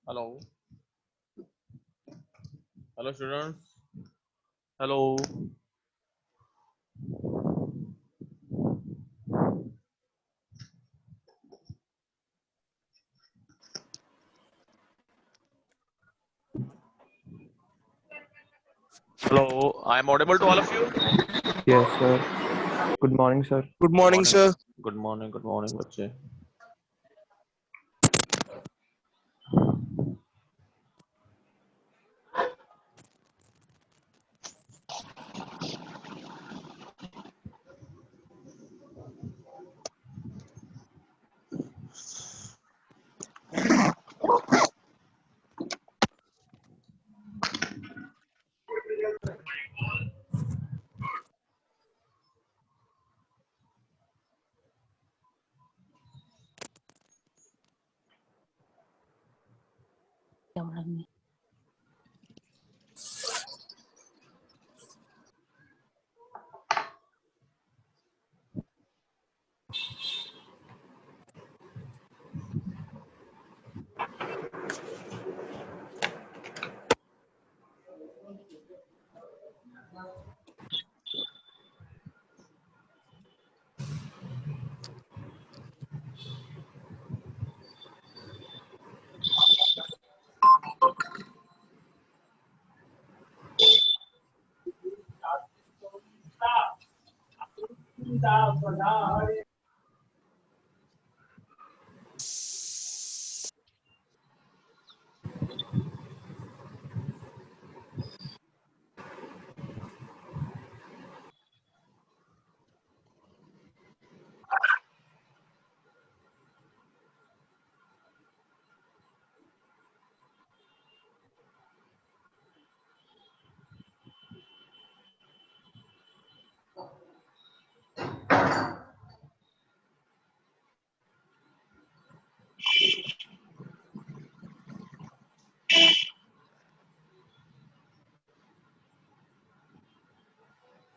Hello. Hello, students. Hello. Hello. I am audible to all of you. Yes, sir. Good morning, sir. Good Good morning, morning. sir. Good morning. Good morning, बच्चे.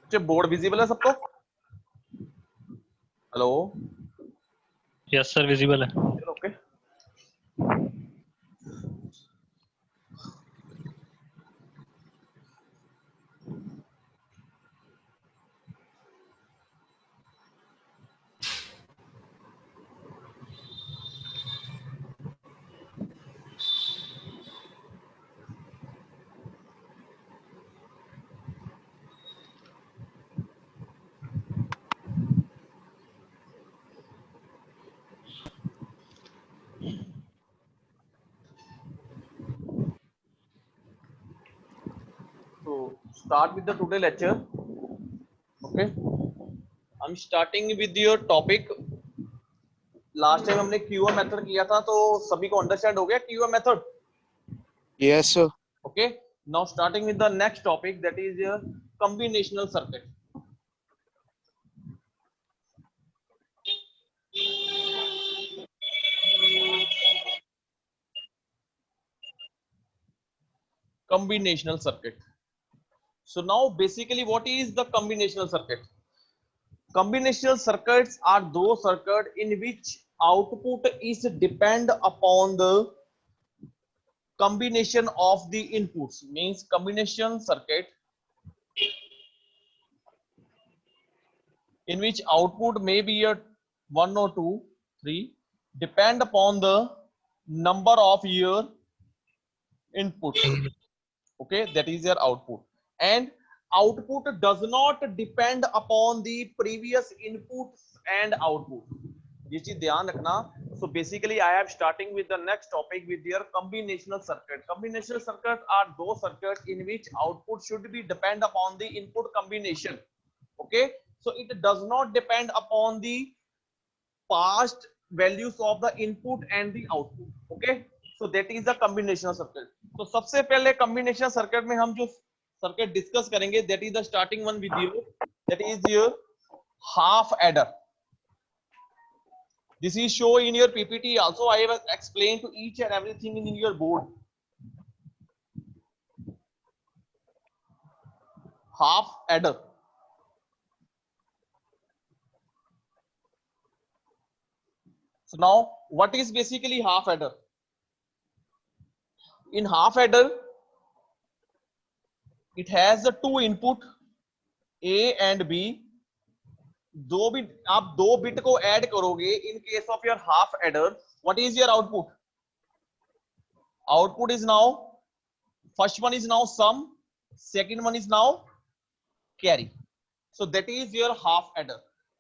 बच्चे board visible है सबको? Hello. Yes sir visible है. Okay. So start with the today lecture. Okay. I'm starting with your topic. Last time हमने QM method किया था तो सभी को अंडरस्टैंड हो गया QM method. Yes, sir. Okay, now starting with the next topic, that is your combinational circuit. Combinational circuit. So now basically what is the combinational circuit? Combinational circuits are those circuits in which output is depend upon the combination of the inputs. Means combination circuit in which output may be a 1 or 2, 3, depend upon the number of your inputs. Okay, that is your output, and output does not depend upon the previous inputs and output. ये चीज ध्यान रखना. So basically I am starting with the next topic with your combinational circuit. Combinational circuit are those circuits in which output should be depend upon the input combination. Okay, so it does not depend upon the past values of the input and the output. Okay, so that is the combinational circuit. तो सबसे पहले combinational circuit में हम जो circuit discuss करेंगे, that is the starting one with you, that is your half adder. This is show in your PPT also. I have explained to each and everything in your board. Half adder. So now what is basically half adder? In half adder, it has the two input A and B. दो bit आप दो bit को add करोगे in case of your half adder, what is your output? Output is now, first one is now sum, second one is now carry. So that is your half adder.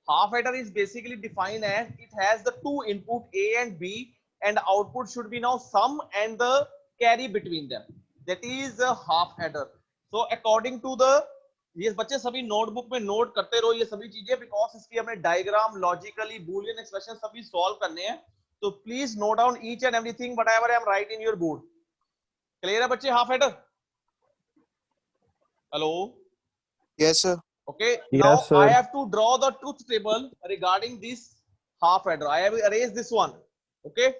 Half adder is basically defined as it has the two input A and B, and the output should be now sum and the carry between them. That is a half adder. So according to the, ये बच्चे सभी notebook में note करते रहो ये सभी चीजें, because इसकी हमें डायग्राम, लॉजिकली, बूलियन एक्सप्रेशन सभी सॉल्व करने हैं. तो please note down each and everything whatever I am right in your board. Clear है बच्चे? Half adder. Hello. Yes, sir. Okay, Yes, now sir. I have to draw the truth table regarding this half adder. I have erased this one. Okay,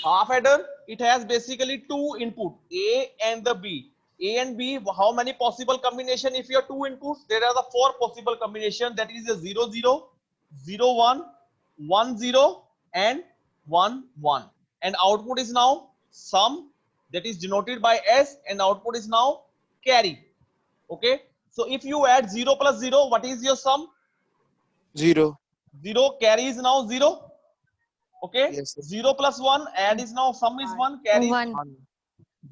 half adder, it has basically two input A and the B. A and B, how many possible combination? If you have two inputs, there are the four possible combination. That is a 0 0, 0 1, 1 0, and 1 1. And output is now sum, that is denoted by S, and output is now carry. Okay, so if you add 0 plus 0, what is your sum? 0. 0. Carry is now 0. Okay, Yes, sir. 0 plus 1, add is now, sum is 1, carry is 1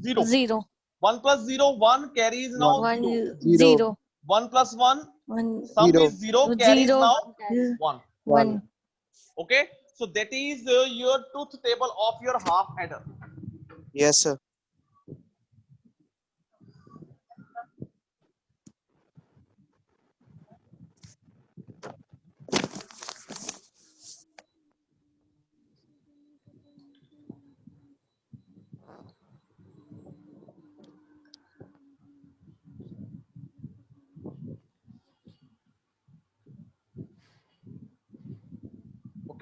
0. 0 1 plus 0, 1, carry is now 1 0. 0 1 plus 1, 1 sum 0. is 0, carry is 0 now 1. 1. Okay, so that is your truth table of your half adder. Yes, sir.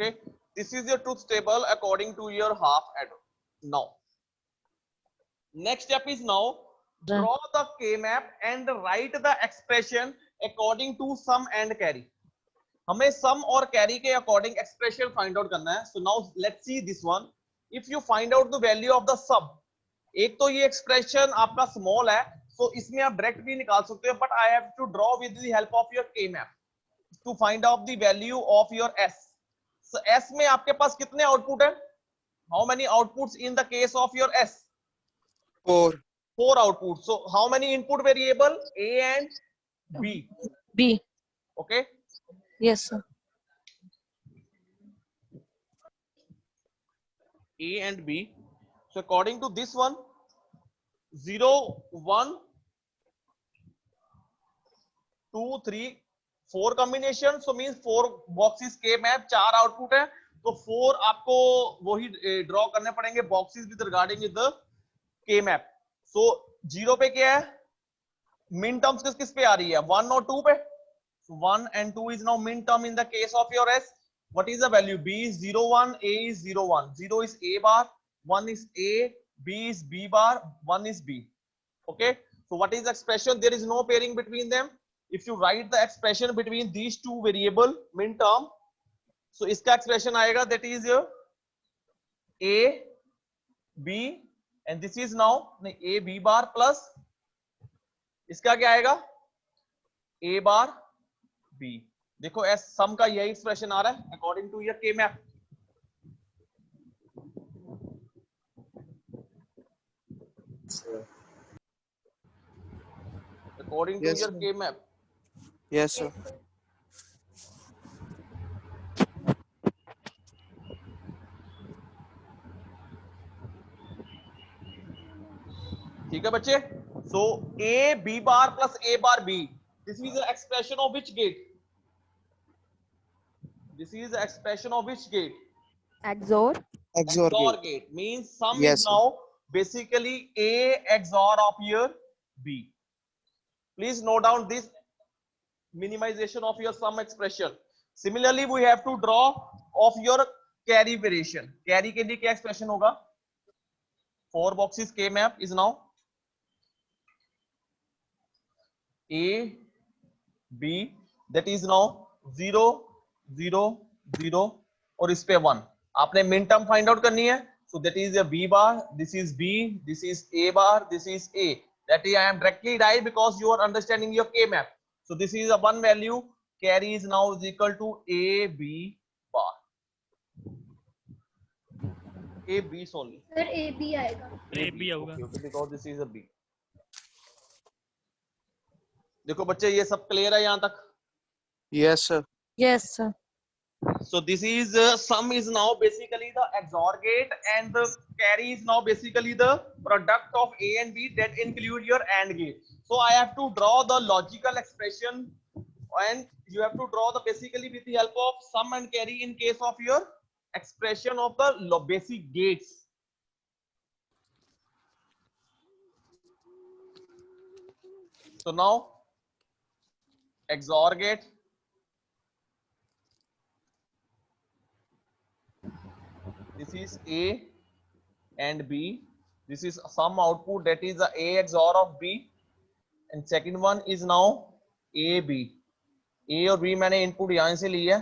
Okay, this is your truth table according to your half adder. Now, next step is now draw the K map and write the expression according to sum and carry. हमें sum और carry के according expression find out करना है. So now let's see this one. If you find out the value of the sum, एक तो ये expression आपका small है, so इसमें आप direct भी निकाल सकते हो, but I have to draw with the help of your K map to find out the value of your S. So S में आपके पास कितने output है? How many outputs in the case of your S? 4. 4 outputs. So how many input variable? A and B. B. Okay. Yes, sir. A and B. So according to this one, 0, 1, 2, 3, 4 combination. So means 4 boxes K map, 4 output है. तो 4 आपको वही draw करने पड़ेंगे boxes with regarding with the K map. So 0 पे क्या है? Min terms किस पे आ रही है? 1 और 2 पे. So 1 and 2 is now min term in the case of your S. What is the value? B is 0 1, A is 0 1. 0 is A bar, 1 is A, B is B bar, 1 is B. Okay. So what is the expression? There is no pairing between them. If you write the expression between these two variable min term, so इसका expression आएगा, that is your A, B, and this is now A B bar plus इसका क्या आएगा? A bar B. देखो S sum का यही expression आ रहा है according to your K map. According to Yes, your sir. K map. Yes, sir. ठीक है बच्चे? So A B bar plus A bar B. This is the expression of which gate? This is the expression of which gate? XOR. XOR XOR gate. gate means sum Yes, is sir. now basically A XOR of your B. Please note down this minimization of your sum expression. Similarly, we have to draw of your carry variation. Carry के लिए क्या expression होगा? 4 boxes K map is now A B, that is now 0 0 0 और इस पे 1. आपने min term find out करनी है. So that is a b bar, this is b, this is a bar, this is a. That is I am directly right because you are understanding your k map. So this is a one value. Carry is now is equal to a b bar. A b solely. Sir A B आएगा. A B होगा. Okay, because this is a b. देखो बच्चे ये सब clear है यहाँ तक. Yes, sir. Yes, sir. So this is sum is now basically the XOR gate and the carry is now basically the product of A and B that include your AND gate. So I have to draw the logical expression and you have to draw the basically with the help of sum and carry in case of your expression of the basic gates. So now XOR gate. This is A and B. This is some output that is the A XOR of B. And second one is now A B. A और B मैंने input यहां से ली है.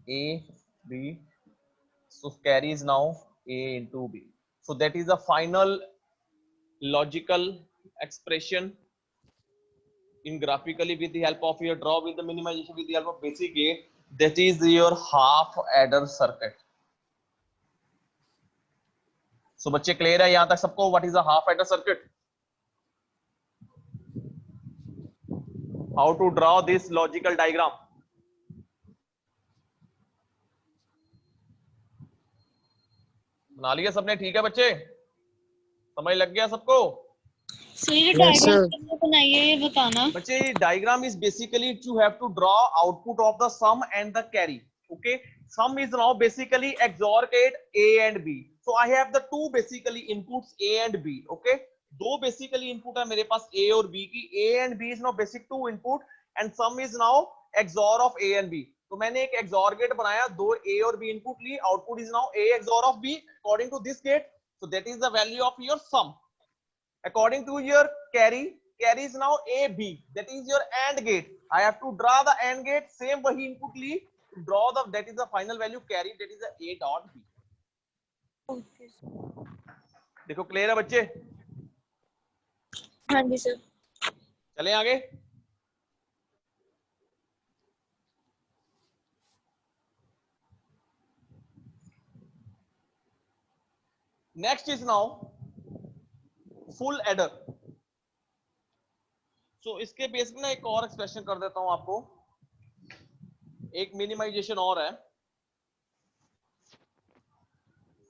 A B. So carry is now A into B. So that is the final logical expression in graphically with the help of your draw with the minimization with the help of basic gate. That is your half adder circuit. So बच्चे clear है यहां तक सबको? What is a half adder circuit? How to draw this logical diagram? बना लिया सबने? ठीक है बच्चे, समझ लग गया सबको? सर ये Yes, sir. डायग्राम बनाइए ये बताना. बच्चे diagram is basically you have to draw output of the sum and the carry. Okay, sum is now basically XOR gate A and B. So I have the two basically inputs A and B. Okay, दो basically input है मेरे पास A और B की. A and B is now basic two input and sum is now XOR of A and B. तो मैंने एक XOR gate बनाया, दो A और B input ली, output is now A XOR of B according to this gate. So that is the value of your sum. According to your carry is now A B, that is your AND gate. I have to draw the AND gate, same वही input ली, to draw the that is the final value carry, that is the A dot B. Okay देखो clear है बच्चे? हाँ जी sir. चलें आगे. Next is now full adder. So इसके base में ना एक और एक्सप्रेशन कर देता हूं आपको. एक मिनिमाइजेशन और है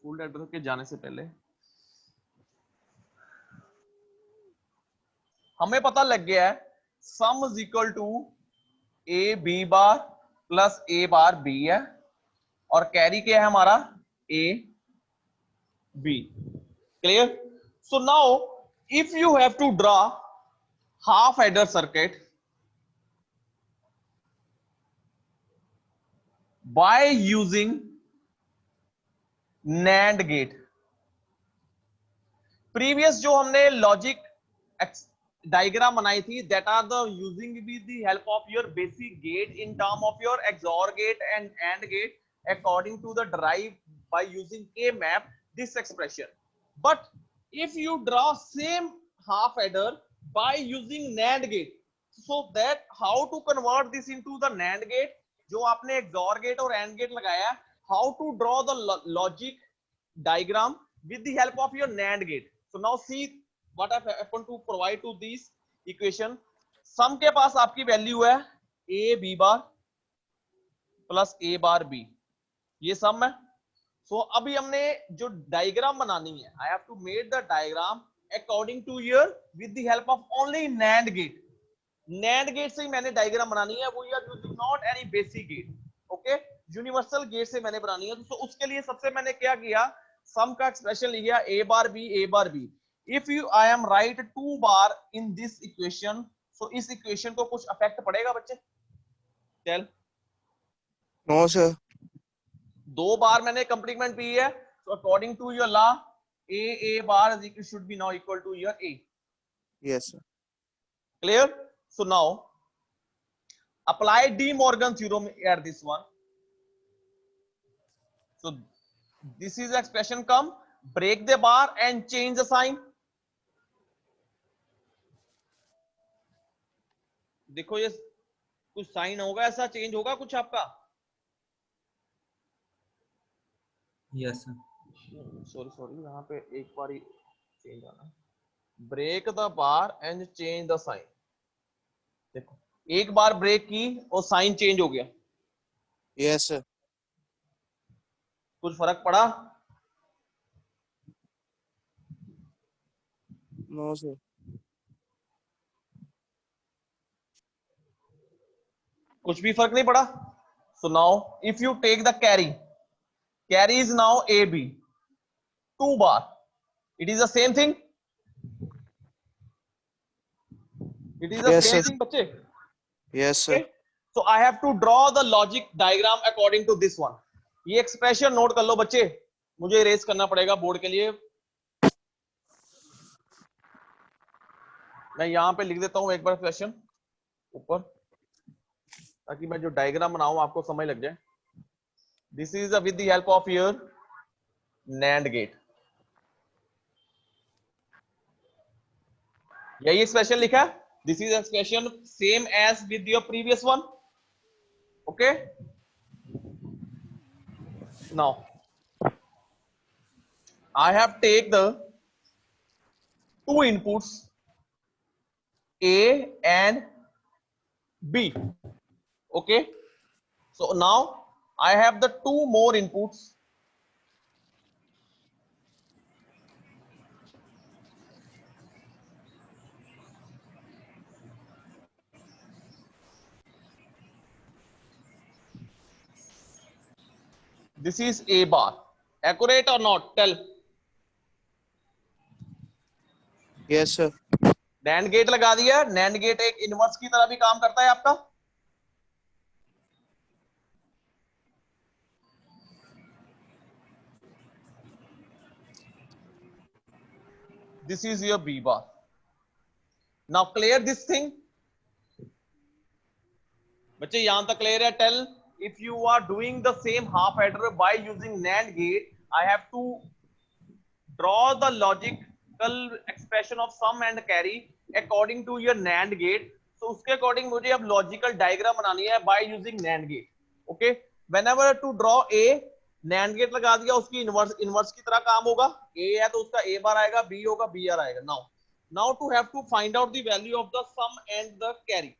फुल एडर के जाने से पहले. हमें पता लग गया है sum is equal to A B bar plus A bar B है और कैरी क्या है हमारा A B. Clear? So now if you have to draw half adder circuit by using NAND gate, previous जो हमने लॉजिक डायग्राम बनाई थी, that are the using with the help of your basic gate in term of your XOR gate and AND gate according to the derive by using K map this expression. But if you draw same half adder by using NAND gate, so that how to convert this into the NAND gate जो आपने XOR gate और AND gate लगाया, how to draw the logic diagram with the help of your NAND gate. So now see what I happen to provide to this equation. Sum के पास आपकी value है a b bar plus a bar b, ये सम है. So अभी हमने जो diagram बनानी है, I have to make the diagram according to your with the help of only NAND gate. NAND gate से ही मैंने डायग्राम बनानी है, वो यार using not any basic gate. Okay, universal gate से मैंने बनानी है. तो उसके लिए सबसे मैंने क्या किया, सम का एक्सप्रेशन लिया a bar b. If you I am right 2 bar in this equation, so इस इक्वेशन को कुछ अफेक्ट पड़ेगा बच्चे? टेल. No, sir. 2 बार मैंने कंप्लीमेंट पी है, so according to your law a bar is equal should be now equal to your a. Yes, sir. Clear? So now apply De Morgan theorem at this one. So this is expression come, break the bar and change the sign. देखो ये कुछ sign होगा, ऐसा change होगा कुछ आपका? Yes sir. Sorry यहाँ पे एक बार ही चेंज आना, break the bar and change the sign. देखो एक बार ब्रेक की और साइन चेंज हो गया। Yes sir. कुछ फर्क पड़ा? No sir. कुछ भी फर्क नहीं पड़ा। So now if you take the carry is now A B 2 bar, it is the same thing, it is the Yes, same sir. Thing बच्चे। Yes sir. So I have to draw the logic diagram according to this one. ये expression note कर लो बच्चे, मुझे erase करना पड़ेगा board के लिए। मैं यहां पे लिख देता हूं एक बार क्वेश्चन ऊपर, ताकि मैं जो डायग्राम बनाऊं आपको समझ लग जाए। This is with the help of your NAND gate. यही एक्सप्रेशन लिखा है। This is expression same as with your previous one. Okay, now I have take the 2 inputs A and B. Okay, so now I have the 2 more inputs this is A bar. Accurate or not? Tell. Yes sir. NAND gate लगा दिया। NAND gate एक inverse की तरह भी काम करता है आपका। This is your B bar. Now clear this thing. बच्चे यहां तक क्लियर है? Tell if you are doing the same half adder by using NAND gate, I have to draw the logical expression of sum and carry according to your NAND gate. So उसके according मुझे अब logical diagram बनानी है by using NAND gate. Okay, whenever to draw A, NAND gate लगा दिया, उसकी inverse की तरह काम होगा। A है तो उसका A बार आएगा, B होगा B आर आएगा। now to have to find out the value of the sum and the carry,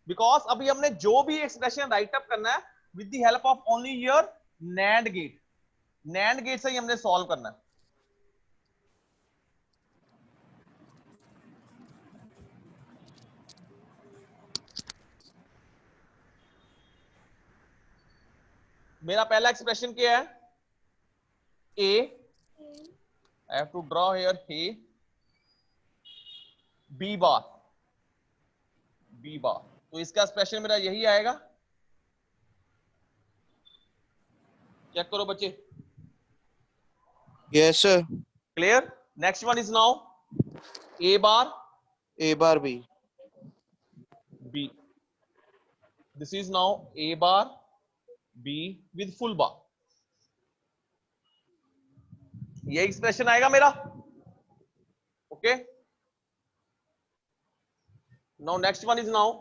because अभी हमने जो भी एक्सप्रेशन राइट अप करना है with the help of only your NAND gate से ही हमने सॉल्व करना है। मेरा पहला एक्सप्रेशन क्या है? A, I have to draw here A, B bar, तो इसका एक्सप्रेशन मेरा यही आएगा। चेक करो बच्चे। Yes sir. Clear? Next one is now A bar, A bar B. B. This is now A bar B with full bar. ये expression आएगा मेरा। Okay, now next one is now.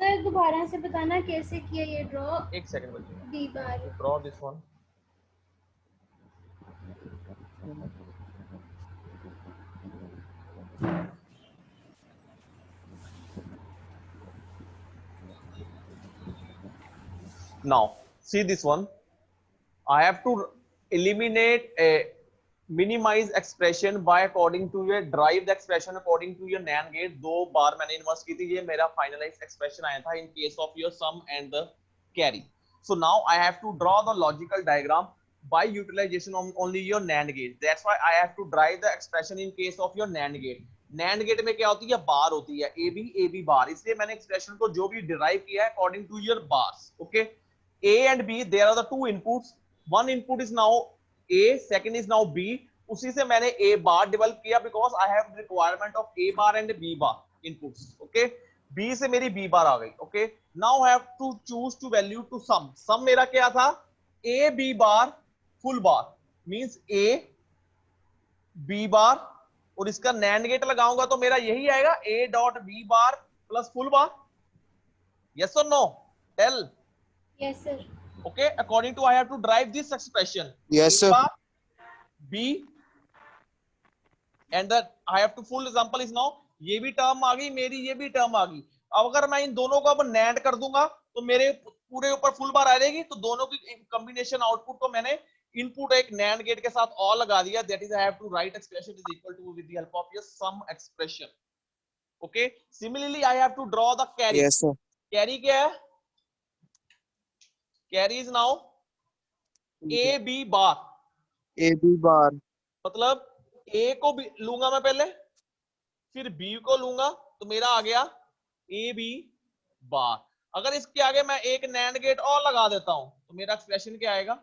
Sir दोबारा से बताना कैसे किया ये ड्रॉ। एक सेकंड बच्चे, B bar. Draw this one. Now see this one, I have to eliminate a minimize expression by according to your derive the expression according to your NAND gate। 2 बार मैंने inverse की थी, ये मेरा finalise expression आया था in case of your sum and the carry। So now I have to draw the logical diagram by utilization of only your NAND gate। That's why I have to derive the expression in case of your NAND gate। NAND gate में क्या होती है? बार होती है, AB बार, इसलिए मैंने expression को जो भी डिराइव किया है according to your bars. Okay, A and B, there are the 2 inputs. One input is now A, second is now B. उसी से मैंने A bar develop किया because I have requirement of A bar and B bar inputs. Okay. B से मेरी B bar आ गई. Okay, now have to choose two value to sum. Sum मेरा क्या था? A B bar full bar means A B bar, और इसका NAND gate लगाऊंगा तो मेरा यही आएगा A dot B bar plus full bar. Yes or no? Tell. Yes, sir. Okay, according to I have to derive this expression. Yes, A sir. bar, B, and the I have to full example is now. ये भी term आ गई मेरी, ये भी term आ गई. अब अगर मैं इन दोनों को अब नैंड कर दूंगा तो मेरे पूरे ऊपर फुल बार आ जाएगी. तो दोनों की कॉम्बिनेशन आउटपुट को मैंने इनपुट एक नैंड गेट के साथ और लगा दिया. That is I have to write expression is equal to with the help of your sum expression. Okay, similarly I have to draw the carry. Yes, sir. Carry क्या है? Carry is now A B bar. AB bar. मतलब ए को भी लूंगा मैं पहले, फिर B को लूंगा, तो मेरा आ गया ए बी बार. अगर इसके आगे मैं एक नैंड गेट और लगा देता हूं तो मेरा एक्सप्रेशन क्या आएगा?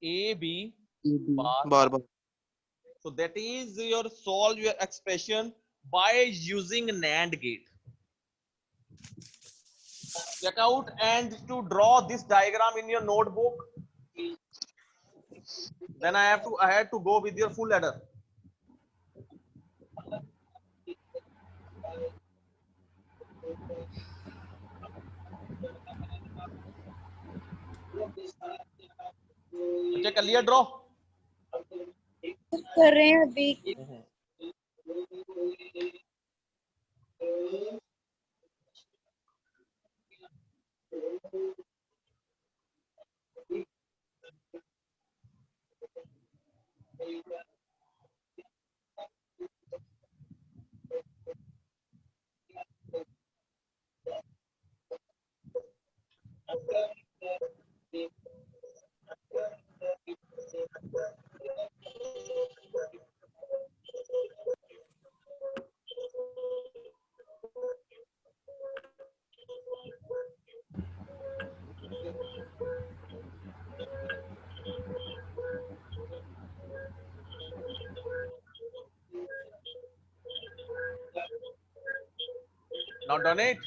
A B AB bar. bar bar. So that is your solve your expression by using NAND gate. Check out and to draw this diagram in your notebook. Then I had to go with your full adder. अच्छा, कर लिया draw? कर रहे हैं अभी. Now done it.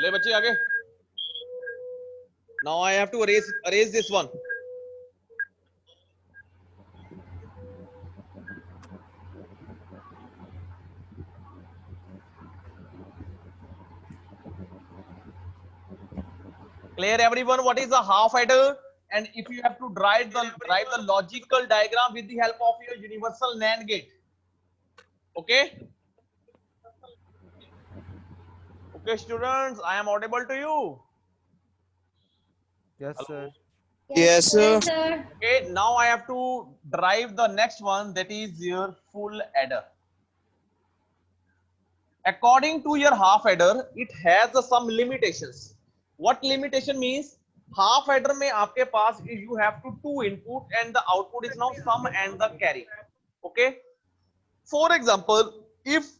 चले बच्चे आगे. Now I have to erase this one. Clear everyone? What is a half adder? And if you have to drive the logical diagram with the help of your universal NAND gate. Okay. Okay, students, I am audible to you. Yes, sir. Yes, sir. Yes, sir. Okay, now I have to drive the next one, that is your full adder. According to your half adder, it has some limitations. What limitation means? Half adder में आपके पास you have to two input and the output is now sum and the carry. Okay. For example, if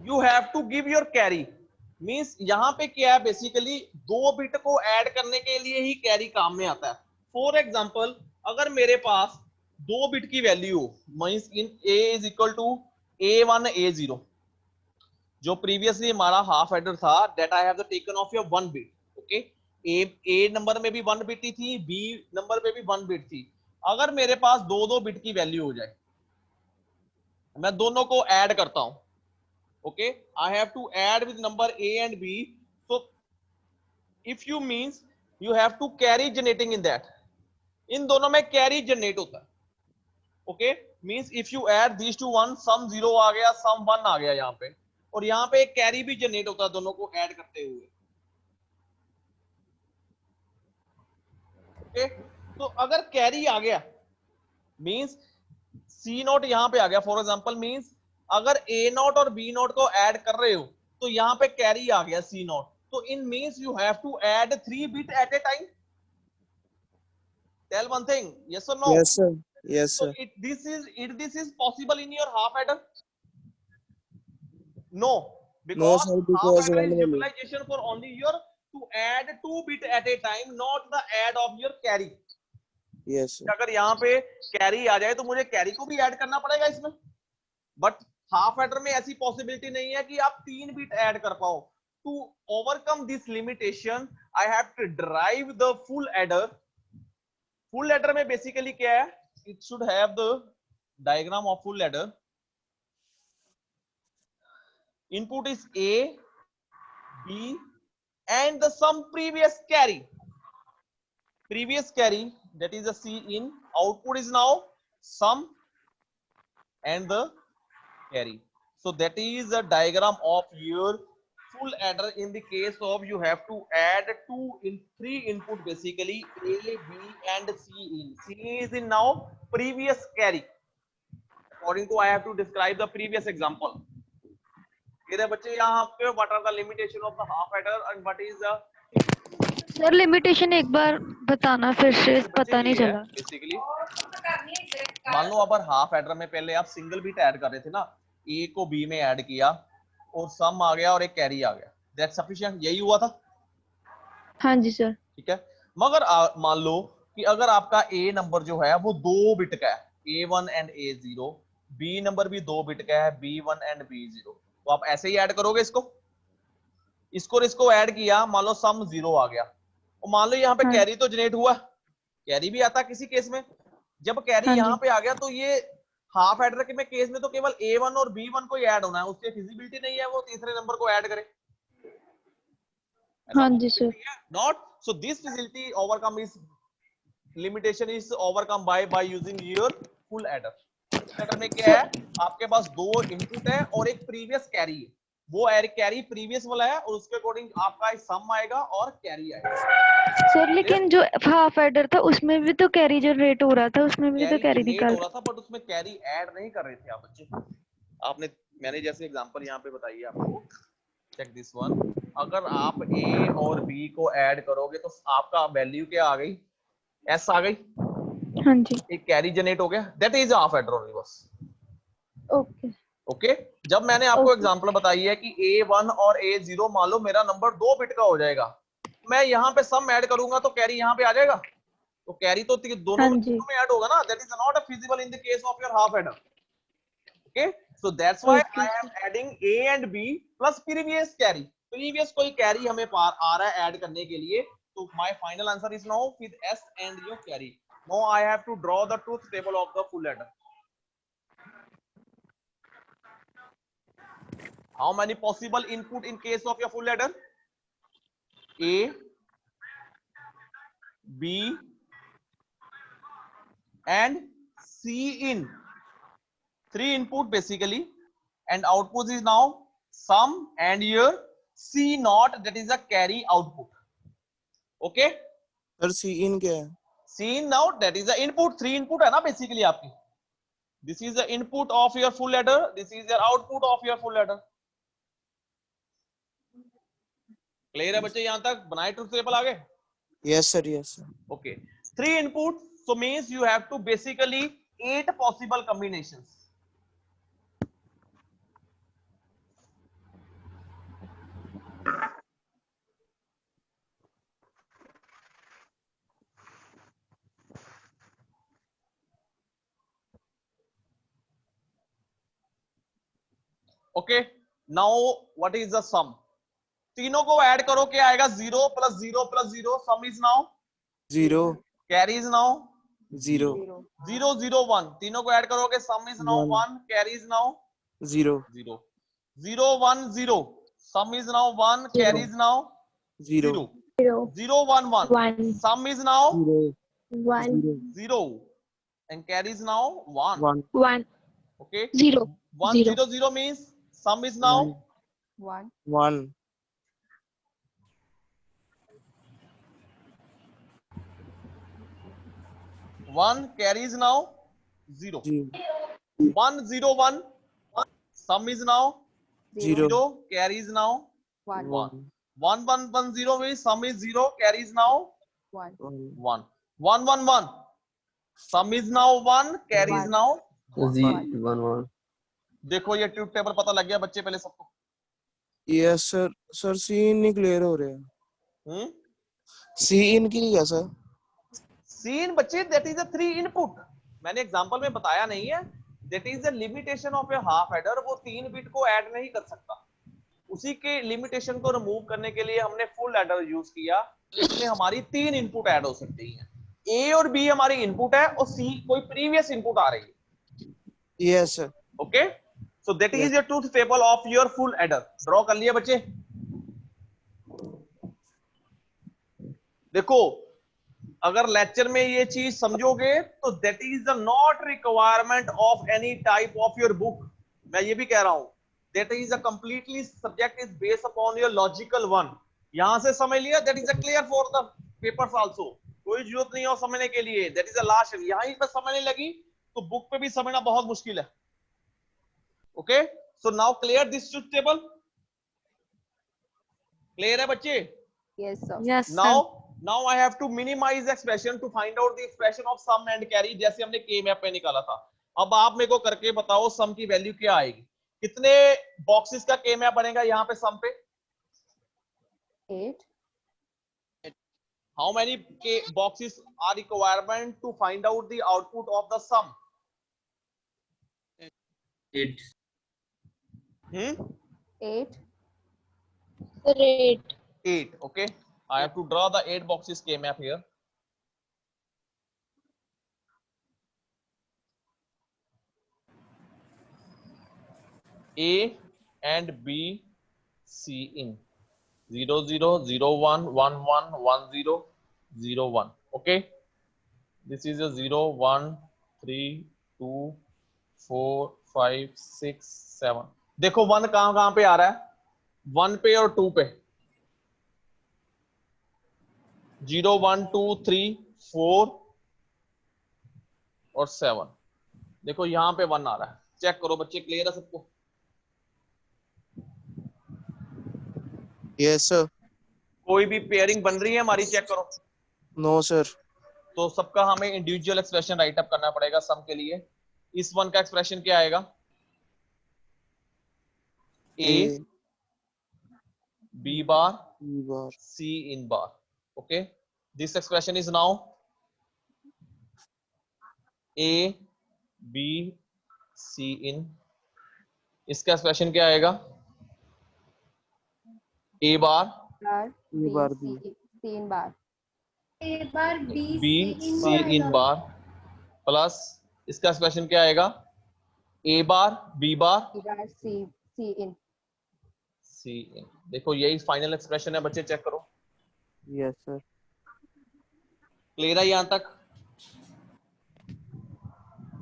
you have to give your carry, means यहाँ पे क्या है, basically दो bit को add करने के लिए ही कैरी काम में आता है. फॉर एग्जांपल, अगर मेरे पास दो बिट की वैल्यू हो, means in a is equal to a1 a0, जो प्रीवियसली हमारा हाफ एडर था, that I have taken of your one bit. Okay, a number में भी वन बिट थी, b नंबर में भी वन बिट थी. अगर मेरे पास दो दो बिट की वैल्यू हो जाए, मैं दोनों को ऐड करता हूं. Okay, I have to add with number A and B. So if you means you have to carry generating in that. इन दोनों में carry generate होता है. Okay, means if you add these two one, sum 0 आ गया, sum 1 आ गया यहाँ पे, और यहाँ पे एक carry भी generate होता है दोनों को ऐड करते हुए. Okay, तो अगर carry आ गया, means C नोट यहाँ पे आ गया. फॉर एग्जाम्पल मीन्स अगर A नोट और B नोट को ऐड कर रहे हो तो यहाँ पे कैरी आ गया C नोट. तो in means you have to add 3 bit at a time. Tell one thing, yes और no? Yes, sir. Yes, So sir. this is possible in your half adder? No, No, because sir, half because adder one is value. utilization for only your to add 2 bit at a time, not the add of your carry. Yes, sir. अगर यहाँ पे carry आ जाए तो मुझे carry को भी add करना पड़ेगा इसमें, बट हाफ एडर में ऐसी पॉसिबिलिटी नहीं है कि आप 3 बिट ऐड कर पाओ. To overcome this limitation I have to drive the full adder. Full adder में बेसिकली क्या है, it should have the diagram of full adder. Input is A, B and the some previous carry. Previous carry, that is a C in. Output is now sum and the carry. So that is a diagram of your full adder. In the case of you have to add 3 input basically A, B and C in. C is in now previous carry. According to I have to describe the previous example. मेरे बच्चे यहाँ पे what are the limitation of the half adder and what is the sir limitation एक बार बताना फिर से, पता नहीं चला. बेसिकली मान लो अगर हाफ एडर में पहले आप सिंगल बिट ऐड कर रहे थे ना, ए को बी में ऐड किया और सम आ गया और एक कैरी आ गया, दैट सफिशिएंट. यही हुआ था. हाँ जी सर. ठीक है, मगर मान लो कि अगर आपका ए नंबर जो है वो 2 बिट का है, A1 and A0, B number भी 2 बिट का है, B1 एंड B0, तो आप ऐसे ही ऐड करोगे इसको ऐड किया, मान लो सम 0 आ गया और मान लो यहाँ पे कैरी तो जनरेट हुआ. कैरी भी आता है किसी केस में. जब कैरी यहाँ पे आ गया तो ये हाफ एडर के में केस में तो केवल A1 और B1 को ही ऐड होना है, उससे फिजिबिलिटी नहीं है वो तीसरे नंबर को ऐड करे. हाँ जी sir. Not so this facility overcome is limitation is overcome by using your full adder. Adder में क्या है, आपके पास 2 इनपुट है और एक प्रीवियस कैरी है. वो कैरी प्रीवियस वाला है और उसके अकॉर्डिंग आपका सम आएगा और कैरी आएगा. सर लेकिन जो हाफ एडर था उसमें भी तो कैरी जनरेट हो रहा था, उसमें भी तो कैरी निकाल हो रहा था, बट उसमें कैरी ऐड नहीं कर रहे थे आप बच्चे. आपने मैंने जैसे एग्जांपल यहाँ पे बताई है आपको, चेक दिस वन. अगर आप ए और बी को ऐड करोगे तो आपका वैल्यू क्या आ गई, एस आ गई. हाँ जी. एक कैरी जनरेट हो गया, that is half adder only बस. ओके. ओके, जब मैंने आपको एग्जांपल बताई है कि A1 और A0 मान लो मेरा नंबर 2 बिट का हो जाएगा, मैं यहाँ पे सम ऐड करूंगा तो कैरी यहाँ पे आ जाएगा, तो कैरी तो दोनों में ऐड होगा ना. That is not feasible in the case of your half adder. Okay, so that's why I am adding A and B plus previous carry. Previous कोई कैरी हमें आ रहा है ऐड करने के लिए, तो my final answer is now with S and your carry. Now I have to draw the truth table of the full adder. How many possible input in case of your full adder? A, B and C in. 3 input basically, and output is now sum and your C naught, that is a carry output. Okay, Sir, C in क्या है? C in now, that is the input. 3 input है ना basically आपकी. This is the input of your full adder, this is your output of your full adder. Clear है बच्चे, यहां तक बनाए ट्रूथ टेबल आगे? Yes, sir. Yes, sir. Okay, 3 input, so means you have to basically 8 possible combinations. Okay, now what is the sum? तीनों को add करो, क्या आएगा? 0 plus 0 plus 0. Sum is now 0. Carry is now 0. 0 0 1. तीनों को add करोगे, sum is now 1. Carry is now 0. 0 0 1 0. Sum is now 1. Carry is now 0. 0 1 1. Sum is now 0 and carry is now 1. 1. Okay, 0. 1 0 0 means sum is now 1. 1. 1. Carry is now 0. 1 0 1. Sum is now 0. Carry is now 1. 1. 1 1 1 0 means sum is 0. Carry is now 1. 1. 1 1 1. Some is now 1, carry is now, one. देखो ये truth table पता लग गया बच्चे पहले सबको? Yes sir. Sir C इन नहीं clear हो रहे हैं। सी इन की क्या सर? सीन बच्चे दैट इज अ 3 इनपुट, मैंने एग्जांपल में बताया नहीं है, that is the limitation of A half adder, वो 3 बिट को ऐड नहीं कर सकता, उसी के लिमिटेशन को रिमूव करने के लिए हमने फुल एडर यूज किया, इसमें हमारी 3 इनपुट ऐड हो सकती हैं, ए और बी हमारी इनपुट है और सी कोई प्रीवियस इनपुट आ रही है। Yes sir. Okay, so that is Yes. Your truth table of your full adder. Draw कर लिया बच्चे? देखो अगर लेक्चर में ये चीज समझोगे तो that is the not requirement of any type of your book, मैं ये भी कह रहा हूं, that is a completely subject is based upon your logical one, यहां से समझ लिया, that is a clear for the papers also, कोई जरूरत नहीं हो समझने के लिए, दैट इज अ लास्ट, यहां पर समझने लगी तो बुक पे भी समझना बहुत मुश्किल है। Okay, so now clear this truth table, clear है बच्चे? Yes sir. Yes, sir. Now I have to minimize the expression to find out the expression of sum and carry, जैसे हमने के मैप पे निकाला था। अब आप मेरे को करके बताओ सम की वैल्यू क्या आएगी, कितने बॉक्सेस का के मैप बनेगा यहाँ पे सम पे? 8। How many boxes are requirement to find out the output of the sum? 8. 8। 8. Okay, I have to draw the 8 boxes K map here. A and B, C in 0 0 0 1 1 1 1 0 0 1. Okay, this is a 0 1 3 2 4 5 6 7. देखो 1 कहां पे आ रहा है? 1 पे और 2 पे, 0 1 2 3 4 और 7, देखो यहां पे 1 आ रहा है, चेक करो बच्चे, क्लियर है सबको? Yes sir. कोई भी पेयरिंग बन रही है हमारी, चेक करो। No sir. तो सबका हमें इंडिविजुअल एक्सप्रेशन राइट अप करना पड़ेगा सम के लिए। इस 1 का एक्सप्रेशन क्या आएगा? A B bar C in bar. Okay, this expression is now A B C in, इसका एक्सप्रेशन क्या आएगा? A bar B bar B C in bar. A bar B C in bar plus इसका expression क्या आएगा? A bar B bar C in. C in. देखो यही final expression है बच्चे, चेक करो। Yes, sir. क्लियर है यहां तक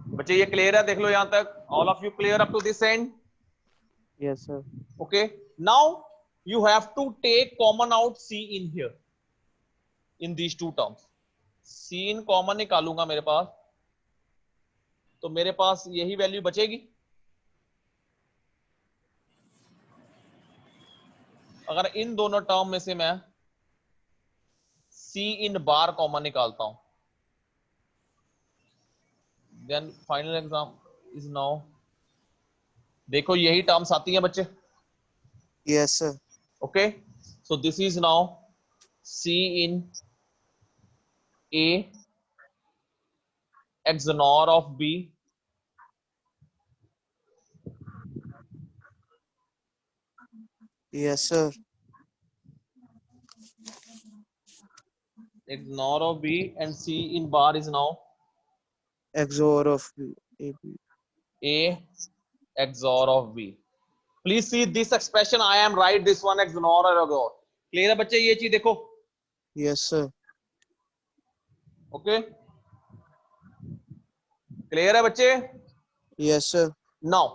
बच्चे? ये क्लियर है, देख लो यहां तक। All of you clear up to this end? Yes, sir. Okay, now you have to take common out C in here in these two terms. C in common निकालूंगा मेरे पास, तो मेरे पास यही वैल्यू बचेगी। अगर इन दोनों टर्म में से मैं C in बार कॉमन निकालता हूं, then final exam is now, देखो यही टर्म्स आती हैं बच्चे। Yes sir. Okay, so this is now C in A XNOR of B yes sir. XNOR of B and C in bar is now XOR of A XOR of B. Please see this expression, I am right, this one XNOR or XOR. Clear है बच्चे ये चीज? देखो yes sir. Okay, clear है बच्चे? Yes sir. Now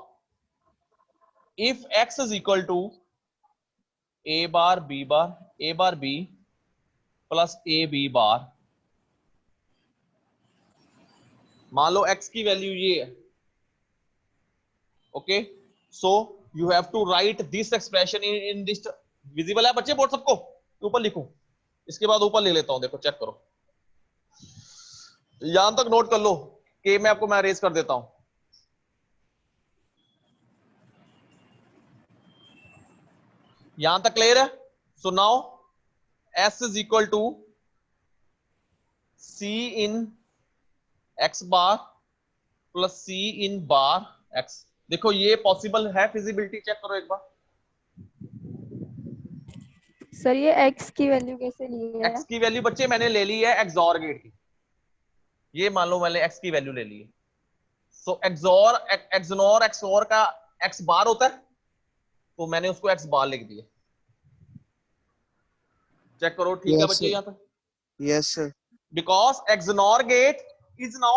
if X is equal to A bar B bar, A bar B plus A B bar, मान लो X की value ये है। Okay, so you have to write this expression in this. Visible है बच्चे board सबको? ऊपर लिखूं, इसके बाद ऊपर ले लेता हूं, देखो चेक करो। यहां तक नोट कर लो, के मैप को मैं अरेज कर देता हूं। यहां तक क्लियर है? So now S is equal to C in X bar plus C in bar X। देखो ये पॉसिबल है, फिजिबिलिटी चेक करो एक बार। सर ये x की वैल्यू कैसे ली है? X की वैल्यू बच्चे मैंने ले ली है XOR गेट की। ये मान लो मैंने X की वैल्यू ले ली है। सो XOR का X बार होता है, तो मैंने उसको X बार लिख दिया। चेक करो, ठीक है Yes, बच्चे sir. यहां तक? Yes, sir. Because XOR gate is now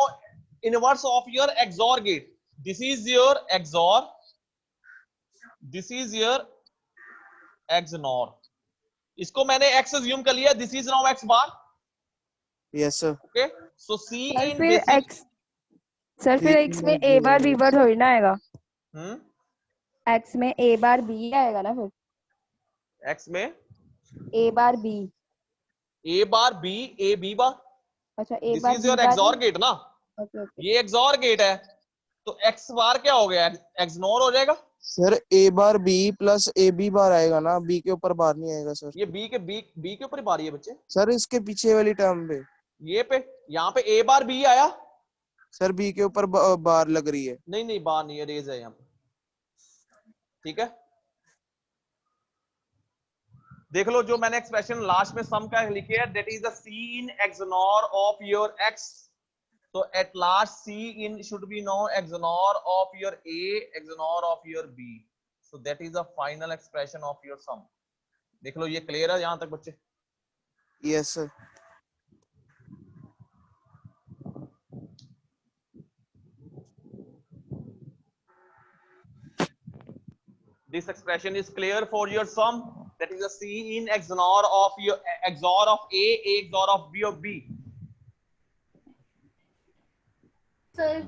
inverse of your XOR gate. This is your XOR, this is your XNOR। इसको मैंने X assume कर लिया, this is now X bar। Yes, sir. Okay, so C sir in फिर basic। x sir फिर x में a bar b बार थोड़ी ना आएगा। x में a बार b आएगा ना फिर। X में a bar b। A bar B, A B बार। अच्छा a This bar is b your bar XOR gate ना? Okay okay. ये XOR gate है, तो X बार क्या हो गया? XNOR हो जाएगा। Sir a bar b plus a b बार आएगा ना, b के ऊपर बार नहीं आएगा सर। ये B के ऊपर ही बार है बच्चे। सर इसके पीछे वाली टर्म पे, ये पे, यहाँ पे A बार B आया। सर b के ऊपर बार लग रही है। नहीं बार नहीं है, रेज है यहाँ पे। ठीक है, देख लो जो मैंने एक्सप्रेशन लास्ट में सम का लिखी है, that is the C in XNOR of your X। So at last C in should be now XNOR of your A, XNOR of your B। So that is the final expression of your sum। देख लो, ये clear है यहां तक बच्चे? Yes, sir. This expression is clear for your sum, that is a C in XNOR of your XOR of A, XOR of B of B। Sir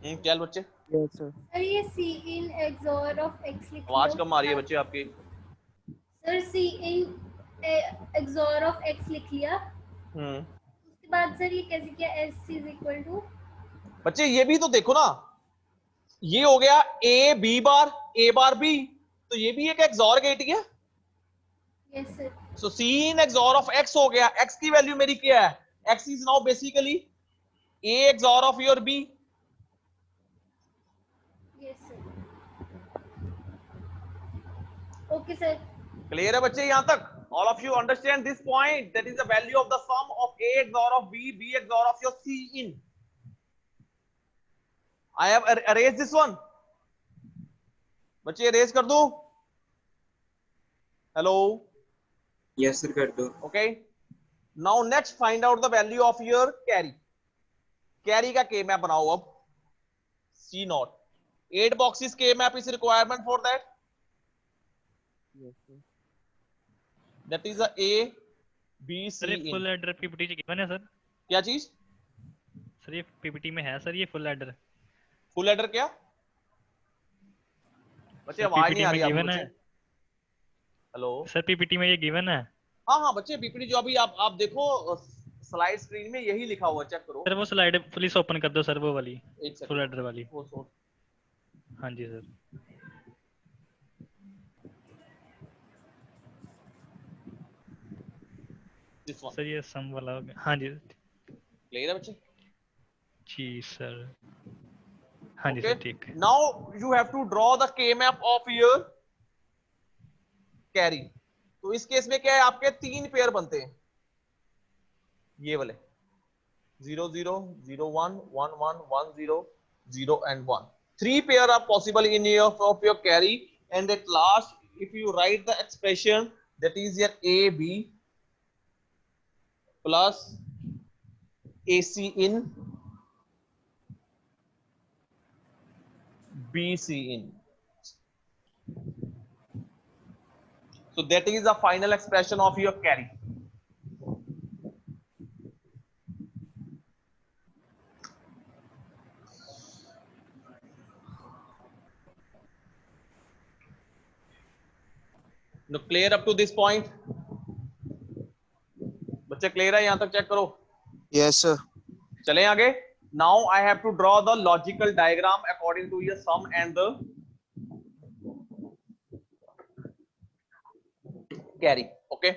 क्या बच्चे? Yes, sir. Sir ये C in XOR of X लिख आवाज लिया। कम आ रही है बच्चे आपकी। Sir C in XOR of X लिख लिया, उसके बाद सर ये कैसे किया? S is equal to। बच्चे ये भी तो देखो ना, ये हो गया A B bar, A bar B, तो ये भी एक XOR गेट ही है। Yes sir. So C in XOR of X हो गया। X की वैल्यू मेरी क्या है? X is now basically A XOR of your B। Yes sir. Okay sir. Clear है बच्चे यहां तक? All of you understand this point, that is the value of the sum of A XOR of B, B XOR of your C in। I have erased this one। बच्चे erase कर दूं? Hello? Yes, sir, कर दो। Okay, now next find out the value of your carry। carry का K map बनाओ अब। C naught 8 boxes K map is requirement for that। Yes, sir. that is a A B C sir ये in। Full adder PPT given है sir? क्या चीज? Sir ये PPT में है सर, ये फुल एडर। फुल एडर क्या बच्चे? आवाज नहीं आ रही आपको बच्चे। हेलो सर पीपीटी में ये गिवन है। हाँ बच्चे, पीपीटी जो अभी आप देखो स्लाइड स्क्रीन में यही लिखा हुआ, चेक करो। सर वो स्लाइड प्लीज ओपन कर दो सर, वो वाली एक फुल एडर वाली। वो हाँ जी सर। This one. सर ये सम वाला हो गया। हाँ जी क्लियर है बच्चे? जी सर। हाँ जी Okay, सर ठीक। now you have to draw the K map of your carry। तो इस केस में क्या है, आपके 3 पेयर बनते हैं, ये वाले 0 0 0 1 1 1 1 0 0 and 1। 3 pair are possible in your of your carry, and at last if you write the expression, that is your A B plus AC in BC in। So that is the final expression of your carry। Now clear up to this point? बच्चे clear है यहां तक? Check करो। Yes, sir. चलें आगे. Now I have to draw the logical diagram according to your sum and the carry. Okay,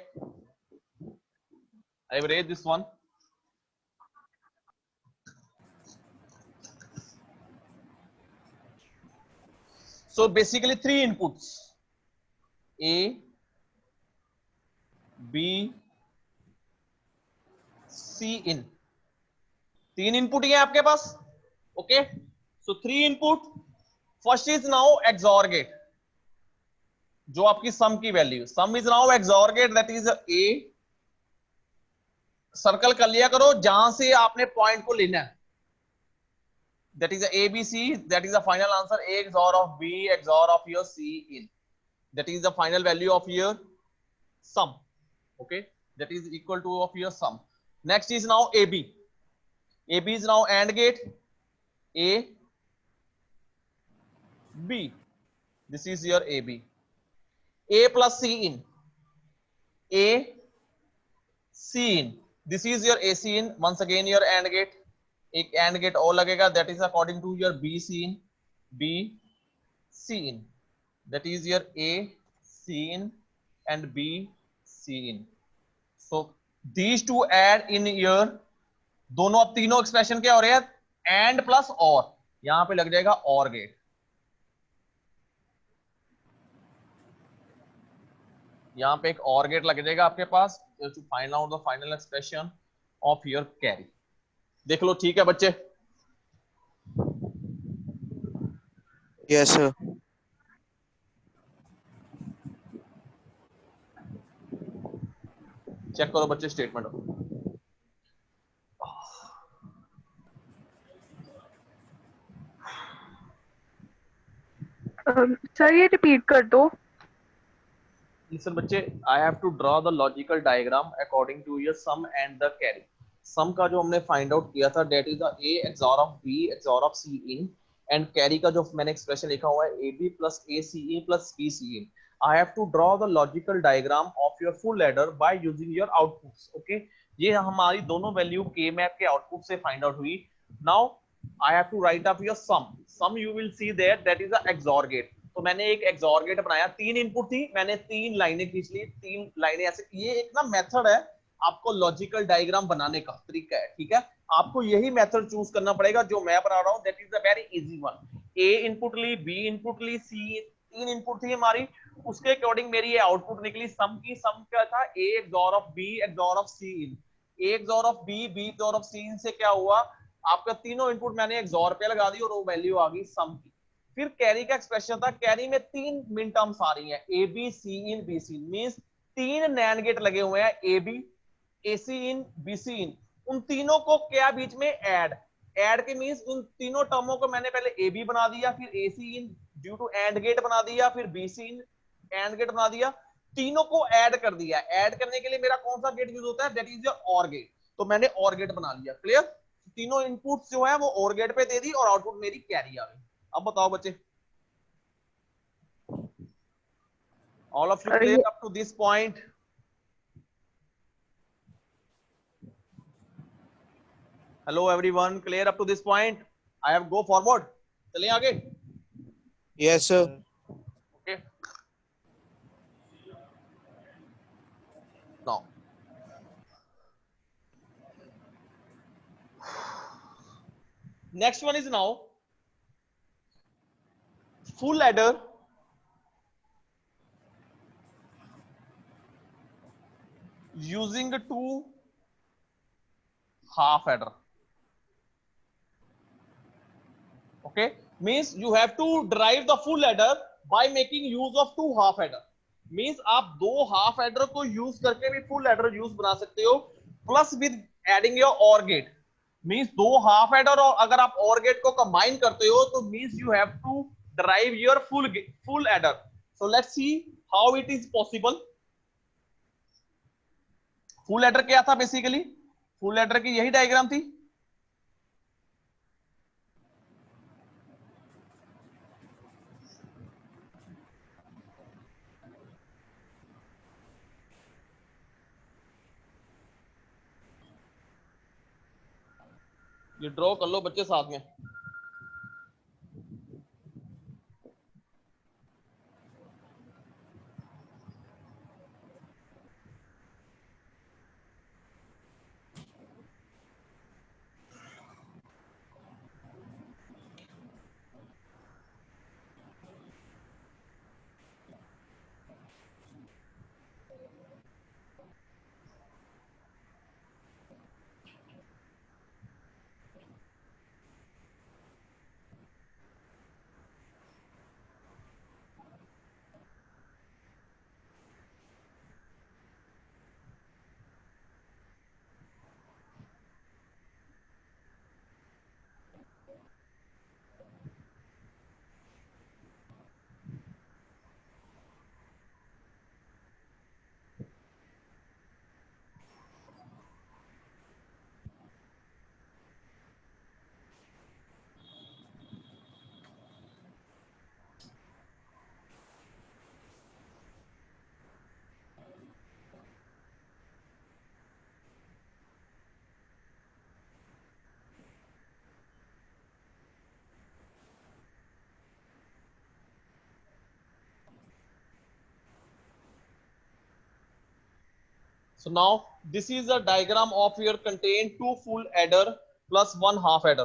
I will erase this one. So basically 3 inputs, A, B, C in. 3 input ही है आपके पास. Okay, so 3 input. First is now XOR gate, जो आपकी sum की value. Sum is now XOR gate, that is A. Circle कर लिया करो जहां से आपने पॉइंट को लेना है. That is A B C, that is the final answer. A XOR of B XOR of your C in, that is the final value of your sum. Okay, that is equal to of your sum. Next is now A B. AB is now AND gate. A, B. This is your AB. A plus C in. A, C in. This is your AC in. Once again your AND gate. एक AND gate और लगेगा. That is according to your BC in. B, C in. That is your A, C in and B, C in. So these two add in your, दोनों अब तीनों expression क्या हो रहे हैं? एंड प्लस और. यहां पे लग जाएगा और गेट. यहां पे एक और गेट लग जाएगा आपके पास to find out the final expression of your carry. देख लो, ठीक है बच्चे? Yes sir. चेक करो बच्चे स्टेटमेंट. सर ये रिपीट कर दो. Listen बच्चे, I have to draw the logical diagram according to your sum and the carry. Sum का जो हमने फाइंड आउट किया था, that is the A XOR of B XOR of C in, and carry का जो मैंने expression लिखा हुआ है AB plus AC in plus BC in. I have to draw the logical diagram of your full ladder by using your outputs. Okay, ये हमारी दोनों value K map के आउटपुट से फाइंड आउट हुई. Now I have to write up your sum. Sum you will see there, that is the XOR gate. तो मैंने एक XOR gate बनाया. 3 इनपुट थी, मैंने 3 लाइनें खींच ली. 3 लाइनें ऐसे. ये एक ना मेथड है आपको लॉजिकल डायग्राम बनाने का तरीका है. ठीक है, आपको यही मेथड चूज करना पड़ेगा जो मैं बना रहा हूं. That is the very easy one. A input ली, बी इनपुट ली, सी. 3 इनपुट थी हमारी, उसके अकॉर्डिंग मेरी ये आउटपुट निकली. सम की सम क्या था? A XOR of B XOR of C in. A XOR of B, B XOR of C in से क्या हुआ? आपका तीनों इनपुट मैंने एक्सऑर पे लगा दी और वो वैल्यू आ गई सम की. फिर कैरी का एक्सप्रेशन था. कैरी में 3 मिन टर्म्स आ रही हैं, A B C in B C in. Means 3 NAND gate लगे हुए हैं, A B, A C in, B C इन. उन तीनों को क्या बीच में ऐड. ऐड के मींस उन तीनों टर्मों को मैंने पहले ए बी बना दिया, फिर A C in due to AND gate बना दिया, फिर B C in AND gate बना दिया. तीनों को ऐड कर दिया. ऐड करने के लिए मेरा कौन सा गेट यूज होता है? दैट इज योर और गेट. तो मैंने और गेट बना लिया. क्लियर? तीनों इनपुट्स जो है वो और गेट पे दे दी और आउटपुट मेरी कैरी आ गई. अब बताओ बच्चे, all of you clear up to this point? Hello everyone, clear up to this point? I have go forward. चलें आगे. Yes sir. Okay, now next one is now full ladder using 2 half adder. Okay, means you have to derive the full adder by making use of 2 half adder. Means आप 2 half adder को use करके भी full adder use बना सकते हो, plus with adding your और gate. Means 2 half adder और अगर आप और गेट को कंबाइन करते हो तो means you have to derive your full adder. So let's see how it is possible. Full adder क्या था? बेसिकली फुल एडर की यही डायग्राम थी. ये ड्रॉ कर लो बच्चे साथ में। So now this is a diagram of your contain 2 full adder plus 1 half adder.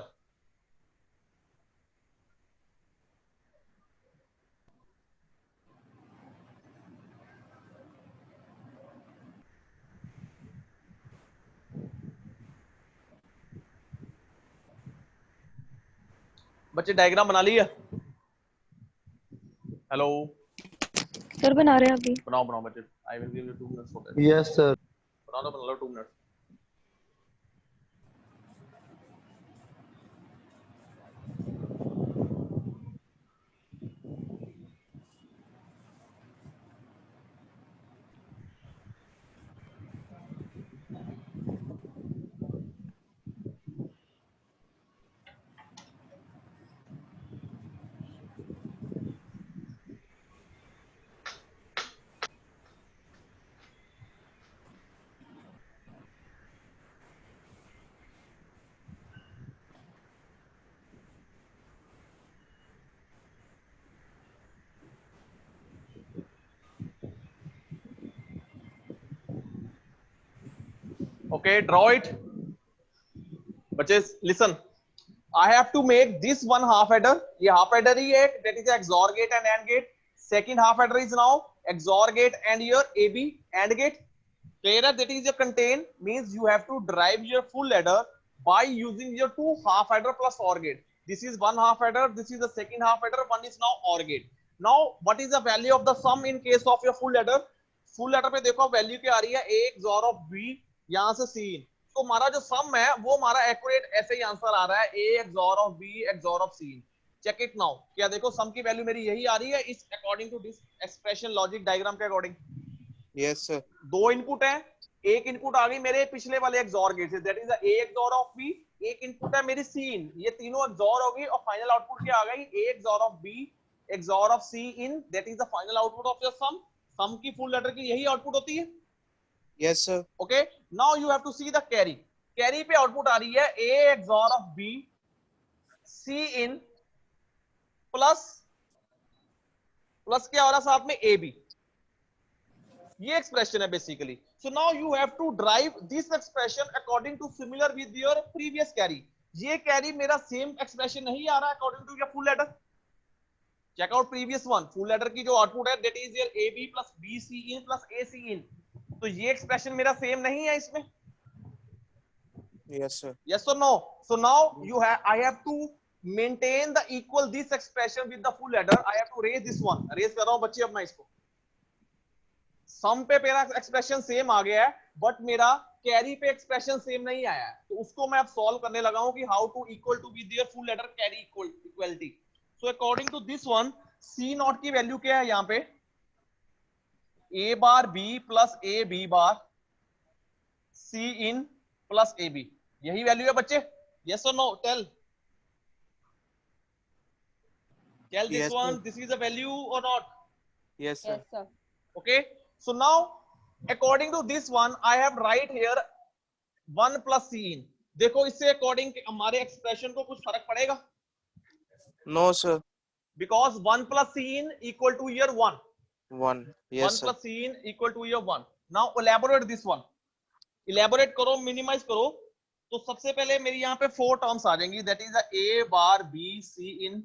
बच्चे डायग्राम बना लिया? हेलो सर बना रहे हैं अभी। बनाओ बनाओ बच्चे। I will give you 2 minutes for that. Yes, sir. बना लो 2 minutes. Okay, draw it. बच्चे listen. I have to make this one half adder. ये half adder ही है, that is XOR gate and AND gate. Second half adder is now XOR gate and your AB AND gate. Clear? That is your contain means you have to derive your full adder by using your 2 half adder plus OR gate. This is one half adder. This is the second half adder. One is now OR gate. Now what is the value of the sum in case of your full adder? Full adder पे देखो value क्या आ रही है, A XOR of B यहाँ से C in. तो हमारा जो सम है वो हमारा एक्यूरेट ऐसे ही आंसर आ रहा है, A XOR of B XOR of C in. Check it now. क्या देखो सम की वैल्यू मेरी यही आ रही है इस according to this expression logic diagram के अकॉर्डिंग। Yes sir. 2 इनपुट है, एक इनपुट आ गई मेरे पिछले वाले XOR गेट से, that is the A XOR of B, एक इनपुट है मेरी C in, ये तीनों XOR होगी और फाइनल आउटपुट क्या आ गई, A XOR of B XOR of C in, that is the final output of your sum. Sum की फुल लेटर की यही आउटपुट होती है। Yes sir. Okay, now you have to see the carry. Carry पे output आ रही है A XOR of B C in plus क्या हो रहा है साथ में AB। ये एक्सप्रेशन है basically. So now you have to drive this expression according to similar with your previous carry. ये कैरी मेरा सेम एक्सप्रेशन नहीं आ रहा है according to your full letter. Check out previous one. Full letter की जो output है that is your AB plus BC in plus AC in। तो ये एक्सप्रेशन मेरा सेम नहीं है इसमें। Yes sir. यस और no? So now you have I have to maintain the equal this expression with the full letter. I have to raise this one. Raise कर रहा हूं बच्चे अब मैं इसको। सम पे मेरा एक्सप्रेशन सेम आ गया है बट मेरा कैरी पे एक्सप्रेशन सेम नहीं आया है, तो उसको मैं अब सॉल्व करने लगा हूं कि how to equal to with your full letter carry equality. So according to this one C not की वैल्यू क्या है यहाँ पे, A bar B plus AB bar C in plus AB। यही वैल्यू है बच्चे? यस और no? Tell this one, this is a value or not? Yes sir. Yes, sir. Okay, so now according to this one I have write here 1 plus C in। देखो इससे according हमारे expression को कुछ फर्क पड़ेगा? No sir. Because 1 plus c in equal to here 1. 1 1 yes sir. plus c in equal to here 1. Now elaborate this one. Elaborate करो, minimize करो. तो सबसे पहले मेरी यहाँ पे 4 टर्म्स आ जाएंगी. That is a bar b c in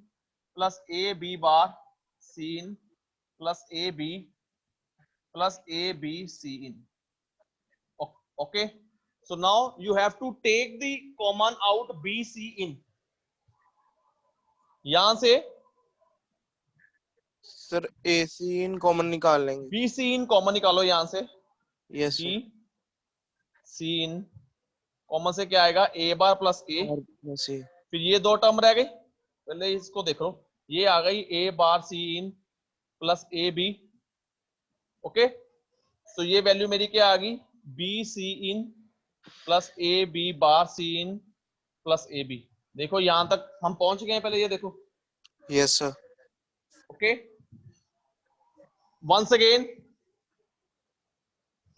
plus a b bar c in plus a b plus a b c in. Okay. So now you have to take the common out b c in. यहां से sir AC in common निकाल लेंगे. B C in common निकालो यहां से. Yes B sir. C in common से क्या आएगा? A bar plus A. और प्लस ए. फिर ये 2 टर्म रह गई. पहले इसको देख लो. ये आ गई A bar C in plus A B. Okay. तो ये वैल्यू मेरी क्या आ गई? B C in plus A B bar C in plus A B. देखो यहां तक हम पहुंच गए हैं. पहले ये देखो. Yes sir. Okay. Once again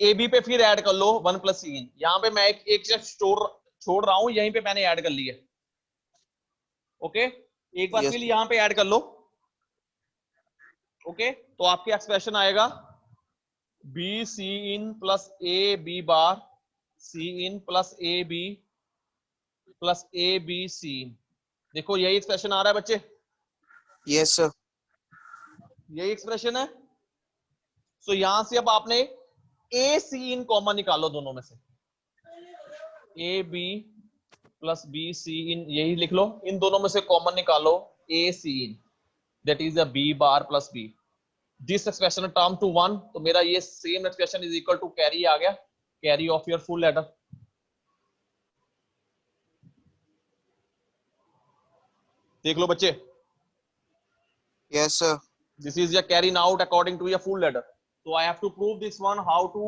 A B पे फिर ऐड कर लो 1 प्लस सी इन. यहां पे मैं एक चीज छोड़ रहा हूं. यहीं पे मैंने ऐड कर ली है. ओके. एक बार Yes. फिर यहां पे ऐड कर लो. ओके. तो आपकी एक्सप्रेशन आएगा B C in plus A B bar C in plus A B plus A B C. देखो यही एक्सप्रेशन आ रहा है बच्चे. Yes sir. यही एक्सप्रेशन है. सो यहां से अब आपने ए सी इन कॉमन निकालो दोनों में से. A B plus B C in यही लिख लो. इन दोनों में से कॉमन निकालो A C in. That is A B bar plus B. This expression term to 1. तो मेरा ये same expression is equal to carry आ गया. Carry of your full adder. देख लो बच्चे. Yes sir. This is your carrying out according to your full adder. So I have to prove this one. How to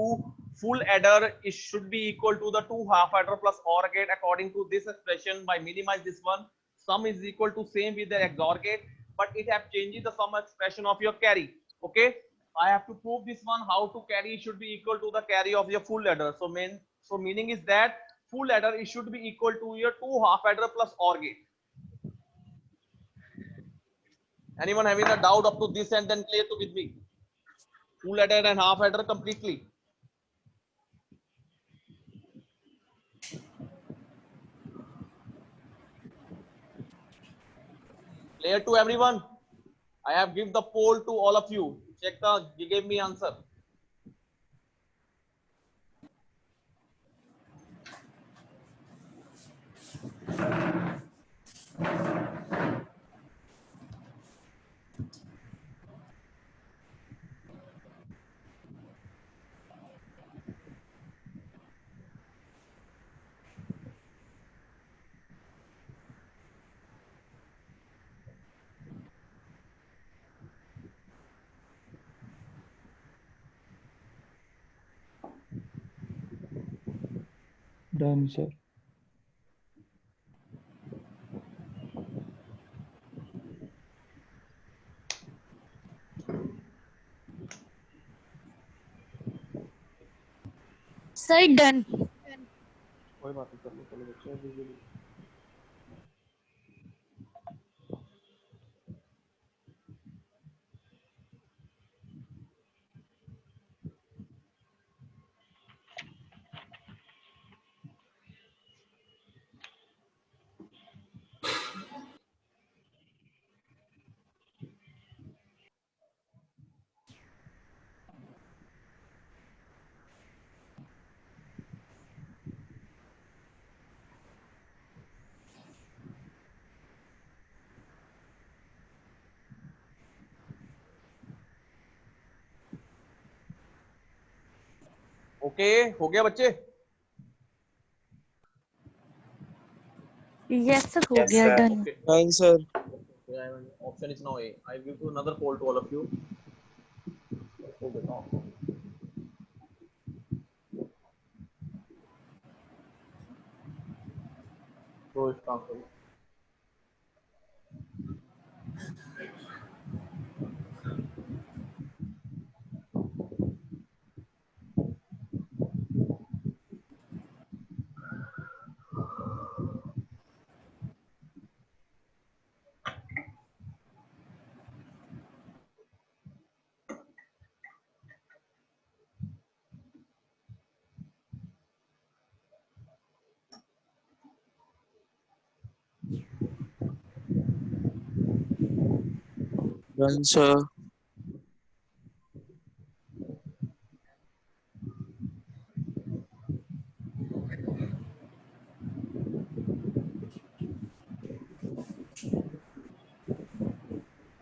full adder is should be equal to the 2 half adder plus OR gate according to this expression. By minimize this one, sum is equal to same with the XOR gate, but it have changed the sum expression of your carry. Okay. I have to prove this one. How to carry should be equal to the carry of your full adder. So meaning is that full adder it should be equal to your 2 half adder plus OR gate. Anyone having a doubt up to this and then clear to with me? Full adder and half adder completely. Clear to everyone? I have give the poll to all of you. Check the you gave me answer. Done, sir. Sir done. कोई बात नहीं. कर लो चलो बच्चे. Okay. हो गया बच्चे? Yes sir हो Yes, गया. sir. Done. Okay. Thank sir. Okay, option is now A. I give you another poll to all of you. Okay, now. So it's answer. Done, sir.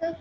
Sir,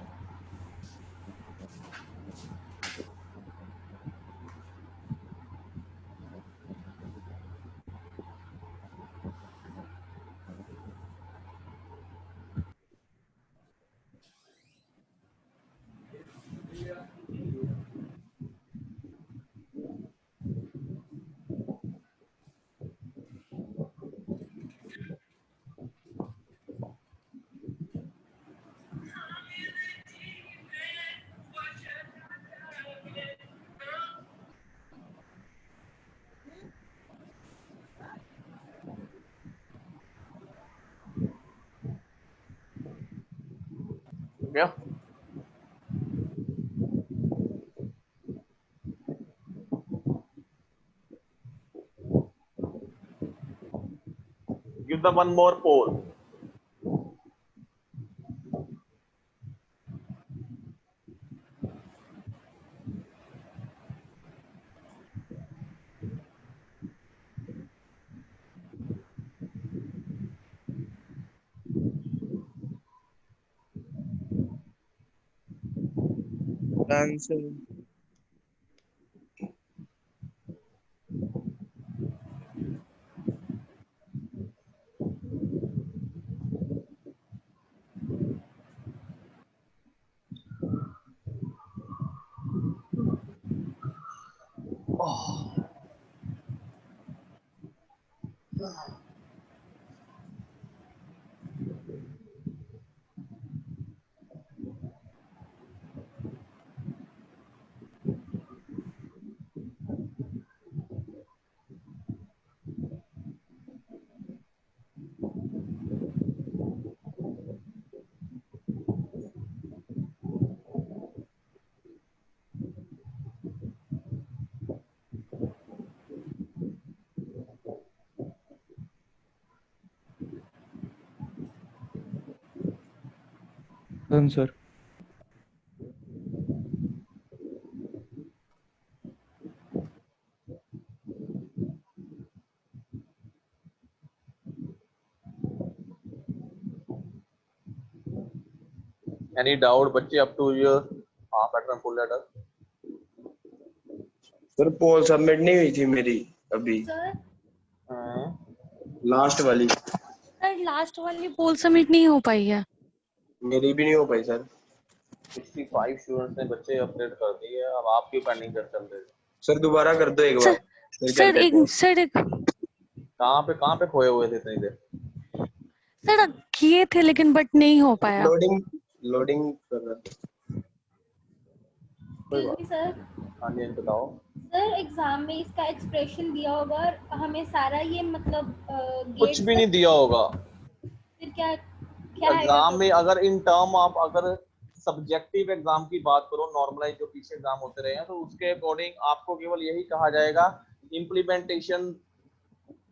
Yeah. Give them one more poll. Done, sir. Oh. Done, sir. Any doubt, बच्चे up to your half letter and full letter? Sir poll submit नहीं हुई थी मेरी अभी, sir, last वाली sir last वाली poll submit नहीं हो पाई है। मेरी भी नहीं हो पाई सर। 65 स्टूडेंट्स ने बच्चे अपडेट कर दी है, अब आपकी पेंडिंग कर चल रही है। सर दोबारा कर दो एक बार। सर कहाँ पे खोए हुए थे इतनी देर? सर किए थे लेकिन बट नहीं हो पाया। लोडिंग कर रहा था। excuse me, sir. हाँ जी बताओ। सर एग्जाम में इसका एक्सप्रेशन दिया होगा और हमें सारा ये मतलब कुछ भी नहीं दिया होगा। फिर क्या क्या एग्जाम में अगर इन टर्म आप अगर सब्जेक्टिव एग्जाम की बात करो, नॉर्मलाइज जो पीछे एग्जाम होते रहे हैं, तो उसके अकॉर्डिंग आपको केवल यही कहा जाएगा implementation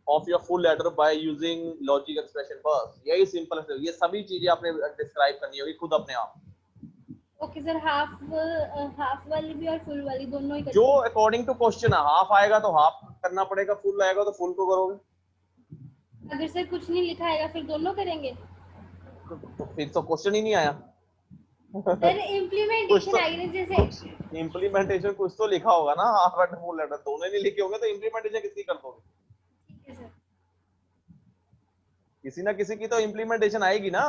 of your full letter by using logic expression बस। यही सिंपल है। ये सभी चीजें आपने डिस्क्राइब करनी होगी खुद अपने आप। ओके सर, हाफ वाली भी और फुल वाली दोनों ही जो अकॉर्डिंग टू क्वेश्चन है, हाफ आएगा तो हाफ करना पड़ेगा, फुल आएगा तो फुल को करोगे। अगर सर कुछ नहीं लिखा आएगा फिर दोनों करेंगे? तो फिर तो क्वेश्चन ही नहीं आया। सर इम्प्लीमेंटेशन आएगी ना, जैसे इम्प्लीमेंटेशन कुछ तो लिखा होगा ना, हाफ लेटर फुल लेटर दोनों नहीं लिखे होंगे तो इम्प्लीमेंटेशन किसकी कर दोगे? ठीक है सर, किसी ना किसी की तो इम्प्लीमेंटेशन आएगी ना।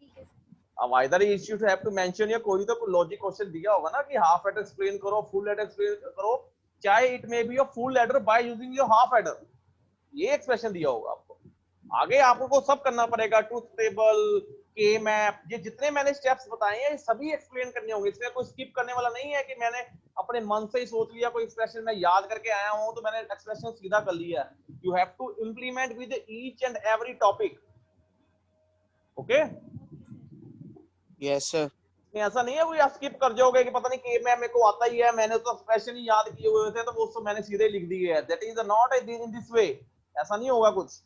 ठीक है सर। अब either you should have to mention, या कोई तो लॉजिक क्वेश्चन दिया होगा ना कि हाफ लेटर एक्सप्लेन करो, फुल लेटर एक्सप्लेन करो, चाहे it may be a full letter by using your half letter. ये एक्सप्रेशन दिया होगा आपको। आगे आपको सब करना पड़ेगा, ट्रूथ टेबल, के मैप, ये जितने मैंने स्टेप्स बताए हैं ये सभी एक्सप्लेन करने होंगे। इसमें कोई स्किप करने वाला नहीं है कि मैंने अपने मन से ही सोच लिया कोई एक्सप्रेशन मैं याद करके आया हूं तो मैंने एक्सप्रेशन सीधा कर लिया। You have to implement with each and every topic. Okay, yes sir. ऐसा नहीं है कोई आप स्किप कर जाओगे कि पता नहीं के मैप मेरे को आता ही है, मैंने तो एक्सप्रेशन ही याद किए हुए थे तो वो तो मैंने सीधे लिख दिए है। That is not in this way. ऐसा नहीं होगा कुछ।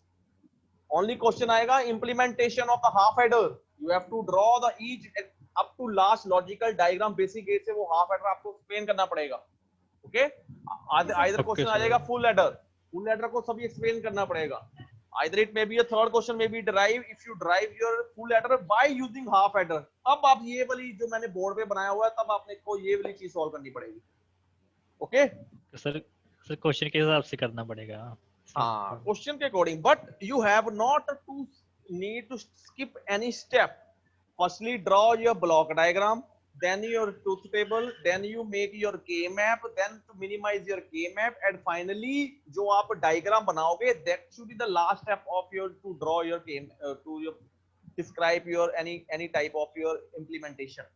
ओनली क्वेश्चन आएगा implementation of the half header. You have to draw the each up to last logical diagram basic एज से वो हाफ एडर आपको एक्सप्लेन करना पड़ेगा। ओके, आइदर क्वेश्चन आ जाएगा फुल एडर को सभी एक्सप्लेन करना पड़ेगा। Either it may be a third question may be derive if you derive your full adder by using half adder। अब आप ये वाली जो मैंने बोर्ड पे बनाया हुआ है तब आपने को ये वाली चीज सॉल्व करनी पड़ेगी। ओके सर क्वेश्चन के हिसाब से करना पड़ेगा। हाँ, क्वेश्चन के according, but you have not to need to skip any step. Firstly draw your block diagram, then your truth table, then you make your K map, then to minimize your K map, and finally जो आप diagram बनाओगे that should be the last step of your to draw your K to your describe your any type of your implementation।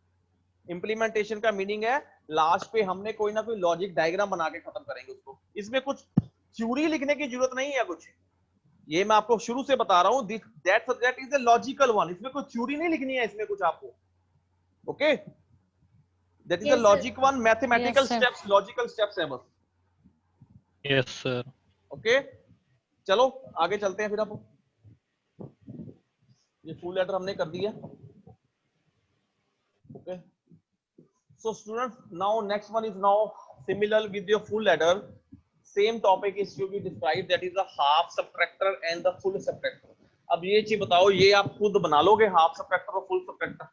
implementation का meaning है last पे हमने कोई ना कोई लॉजिक डायग्राम बना के खत्म करेंगे उसको। इसमें कुछ थ्योरी लिखने की जरूरत नहीं है कुछ, ये मैं आपको शुरू से बता रहा हूँ। that is a logical one, इसमें कोई थ्योरी नहीं लिखनी है इसमें कुछ आपको। Okay, that is the logic one, mathematical steps, logical steps है बस। yes sir। ओके, चलो आगे चलते हैं फिर। आप ये फुल एडर हमने कर दिया। Okay, so students, now next one is now similar with your full adder, same topic is to be described, that is the half subtractor and the full subtractor। अब ये चीज बताओ, ये आप खुद बना लोगे हाफ सबट्रैक्टर और फुल सबट्रैक्टर?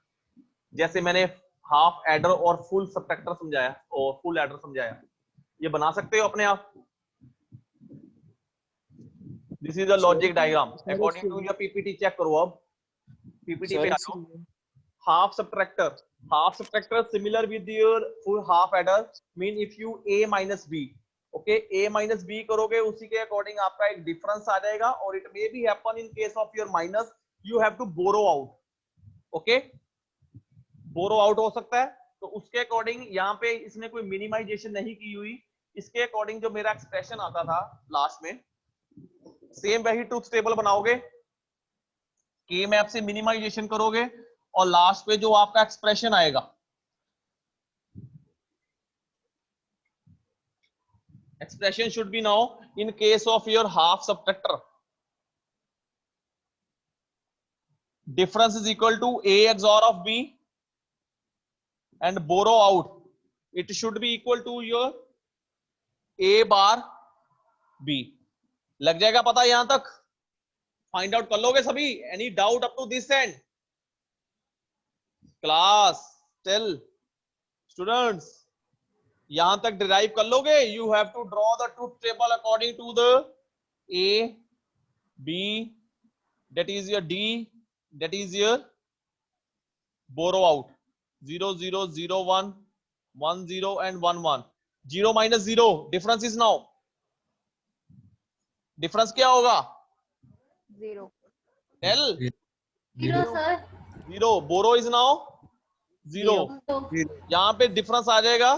जैसे मैंने हाफ एडर और फुल सबट्रैक्टर समझाया और फुल एडर समझाया, ये बना सकते हो अपने आप। This is a logic diagram according to your PPT. Check करो, अब पीपीटी पे आ जाओ। Half subtractor similar with your full half adder mean if you a minus b, okay, a minus b करोगे उसी के अकॉर्डिंग आपका एक डिफरेंस आ जाएगा। और it may be happen in case of your minus, you have to borrow out. Okay, borrow out हो सकता है, तो उसके अकॉर्डिंग यहाँ पे इसने कोई मिनिमाइजेशन नहीं की हुई। इसके अकॉर्डिंग जो मेरा एक्सप्रेशन आता था लास्ट में, सेम वही ट्रूथ टेबल बनाओगे, के मैप से मिनिमाइजेशन करोगे और लास्ट पे जो आपका एक्सप्रेशन आएगा, expression should be now in case of your half subtractor, difference is equal to a XOR of b and borrow out, it should be equal to your a bar b। लग जाएगा पता यहां तक? Find out कर लोगे सभी? Any doubt up to this end? Class tell students, यहां तक डिराइव कर लोगे? You have to draw the truth table according to the a b, that is your d, that is your borrow out। 0 0 0 1 1 0 and 1 1, 0 minus 0, difference is now, difference क्या होगा? 0 tell 0 sir, 0, borrow is now 0, यहाँ पे difference आ जाएगा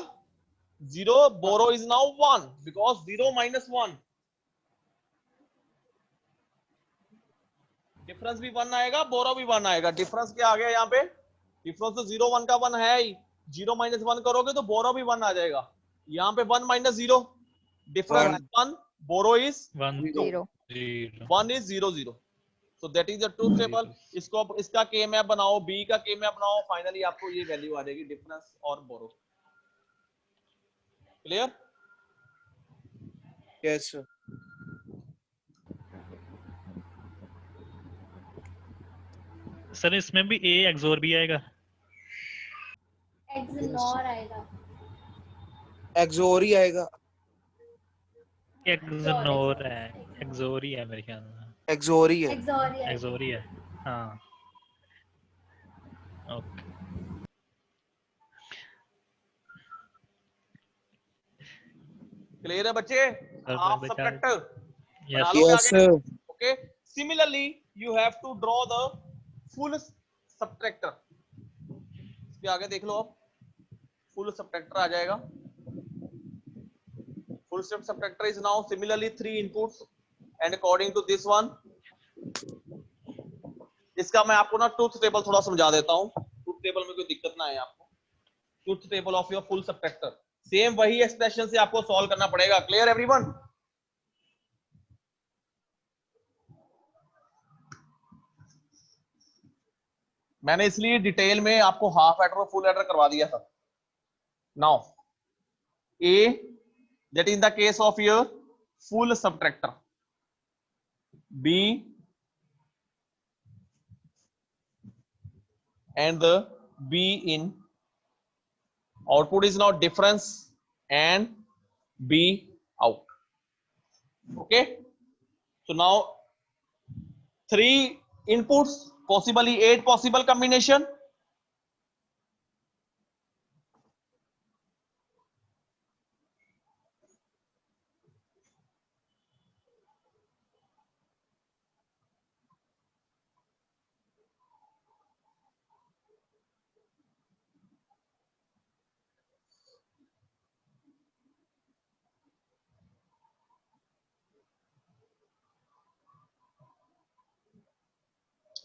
0, borrow is now 1 because 0 minus 1, difference भी 1 आएगा, borrow भी 1 आएगा। difference क्या आ गया यहाँ पे? डिफरेंस तो 0 1 का 1 है ही, 0 माइनस 1 करोगे तो बोरो भी 1 आ जाएगा। यहाँ पे 1 minus 0, difference 1, borrow is 1 0 1 is 0 0। So that is the truth table. इसको इसका के मैप बनाओ, बी का के मैप बनाओ, फाइनली आपको ये वैल्यू आ जाएगी डिफरेंस और बोरो। क्लियर? Yes sir. सर इसमें भी a XOR b आएगा? XNOR आएगा। XOR ही आएगा। XNOR है, XOR ही है मेरे ख्याल में। XOR ही है। XOR ही है, हाँ। ओके, क्लियर है बच्चे? हाफ सबट्रैक्टर बना लो yes sir. Okay, similarly you have to draw the full subtractor. इसके आगे देख लो, अब फुल सबट्रैक्टर आ जाएगा। Full subtractor is now similarly 3 inputs and according to this one. इसका मैं आपको ना ट्रूथ टेबल थोड़ा समझा देता हूं, ट्रूथ टेबल में कोई दिक्कत ना है आपको। Truth table of your full subtractor, same वही एक्सप्रेशन से आपको सॉल्व करना पड़ेगा। Clear everyone? मैंने इसलिए डिटेल में आपको हाफ एडर और फुल एडर करवा दिया था। Now A, that in the case of your full subtractor, B and the B in output is now difference and B out. Okay, so now 3 inputs, possibly 8 possible combination.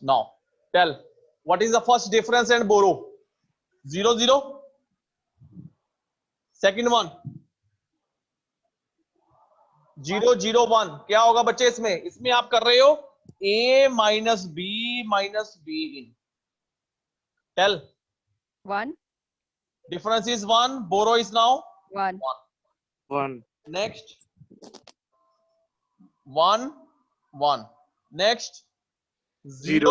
Now tell what is the first difference and borrow? 0 0. Second one 0 0 1. क्या होगा बच्चे इसमें? इसमें आप कर रहे हो A minus B in. Tell. 1. Difference is 1. Borrow is now 1. 1. Next 1 1. Next 0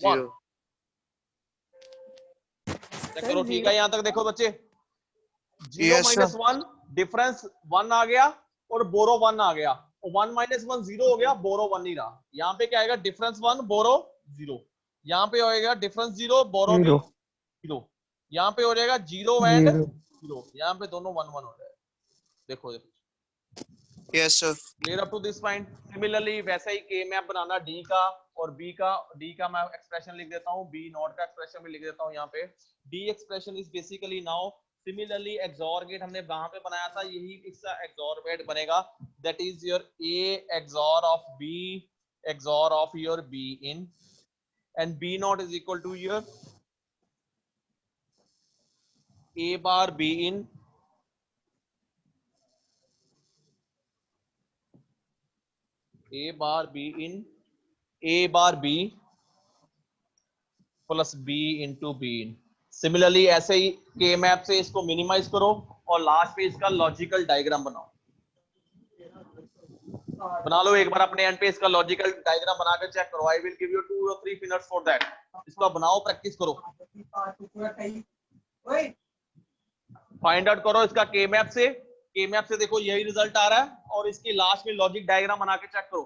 1. Check करो, ठीक है? यहां तक देखो बच्चे, 0 minus 1 डिफरेंस 1 आ गया और बोरो 1 आ गया, और 1 minus 1 0 हो गया, बोरो 1 नहीं रहा। यहाँ पे क्या आएगा? डिफरेंस 1 बोरो 0। यहाँ पे होएगा डिफरेंस 0 बोरो भी 0। यहाँ पे हो जाएगा 0 एंड 0। यहाँ पे दोनों 1 1 हो जाएगा। देखो देखो, yes sir, clear up to this point? Similarly वैसा ही के मैप बनाना डी का और बी का। डी का मैं एक्सप्रेशन लिख देता हूँ, बी नॉट का एक्सप्रेशन भी लिख देता हूँ यहाँ पे। D expression is basically now similarly XOR gate हमने वहां पे बनाया था, यही इसका एक्सॉर गेट बनेगा। That is your A XOR of B, XOR of your B in, and B not is equal to your A bar B in A bar B in A bar B plus B into B in। Similarly ऐसे ही के map से इसको minimise करो और last पे इसका logical diagram बनाओ। बना लो एक बार अपने एंड पे इसका लॉजिकल डायग्राम बनाकर चेक करो। आई will give you 2 or 3 minutes for that. इसको बनाओ, प्रैक्टिस करो, फाइंड आउट करो इसका के मैप से। के मैप से देखो यही रिजल्ट आ रहा है, और इसके लास्ट में लॉजिक डायग्राम बना के चेक करो।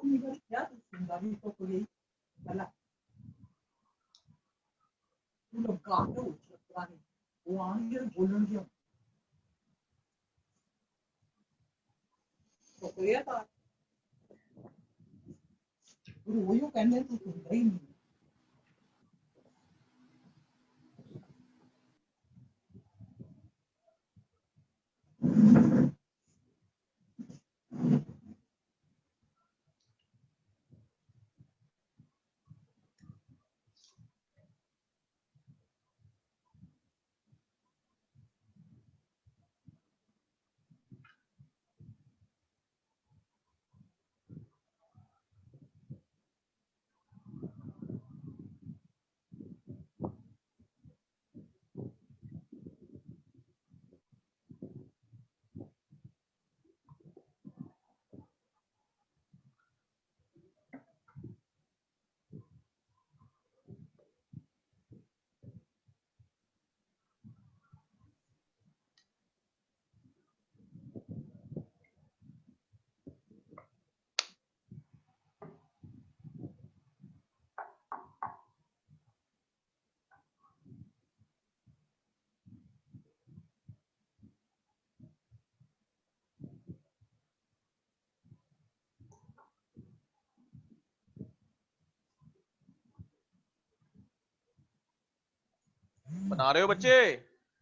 बना रहे हो बच्चे?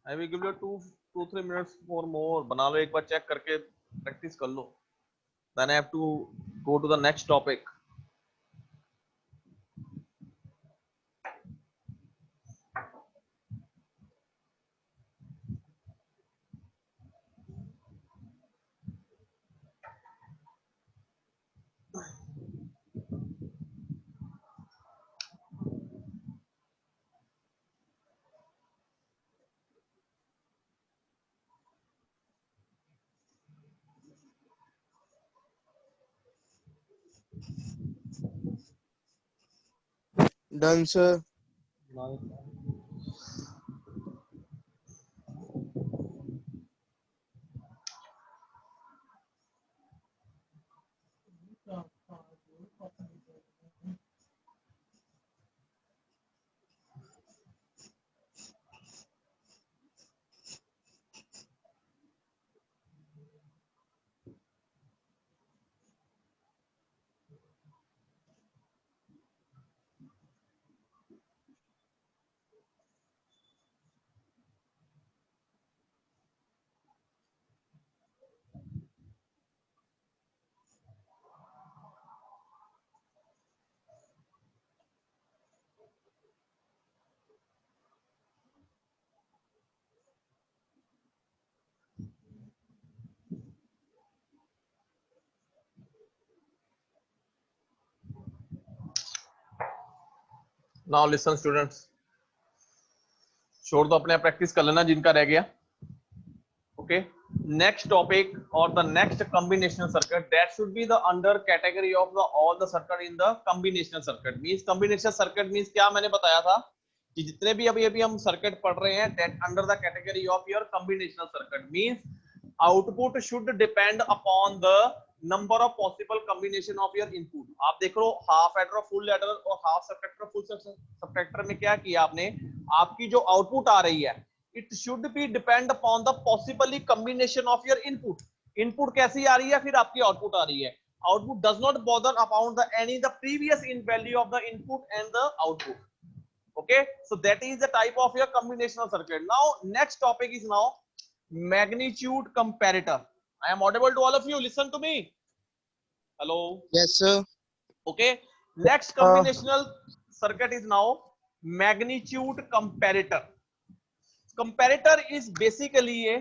I will give you 2-3 minutes for more. बना लो, एक बार चेक करके प्रैक्टिस कर लो। Then I have to go to the next topic. Done sir. Now listen students, छोड़ दो अपने प्रैक्टिस कर लेना जिनका रह गया। ओके, नेक्स्ट टॉपिक और the next combinational circuit that should be the under category of the all the circuit in the combinational circuit. Means combinational circuit means क्या, मैंने बताया था कि जितने भी अभी हम सर्किट पढ़ रहे हैं that under the category of your combinational circuit means output should depend upon the number of possible combination of your input. आप देख लो हाफ एडर फुल एडर और हाफ सबट्रैक्टर फुल सबट्रैक्टर में क्या किया आपने, आपकी जो आउटपुट आ रही है it should B depend upon the possibly combination of your input. Input कैसी आ रही है, फिर आपकी आउटपुट आ रही है। Output does not bother upon the any the previous in value of the input and the output. okay, so that is the type of your combinational circuit. Now next topic is now magnitude comparator. I am audible to all of you, listen to me. Hello. Yes sir. Okay, next combinational circuit is now magnitude comparator. Comparator is basically a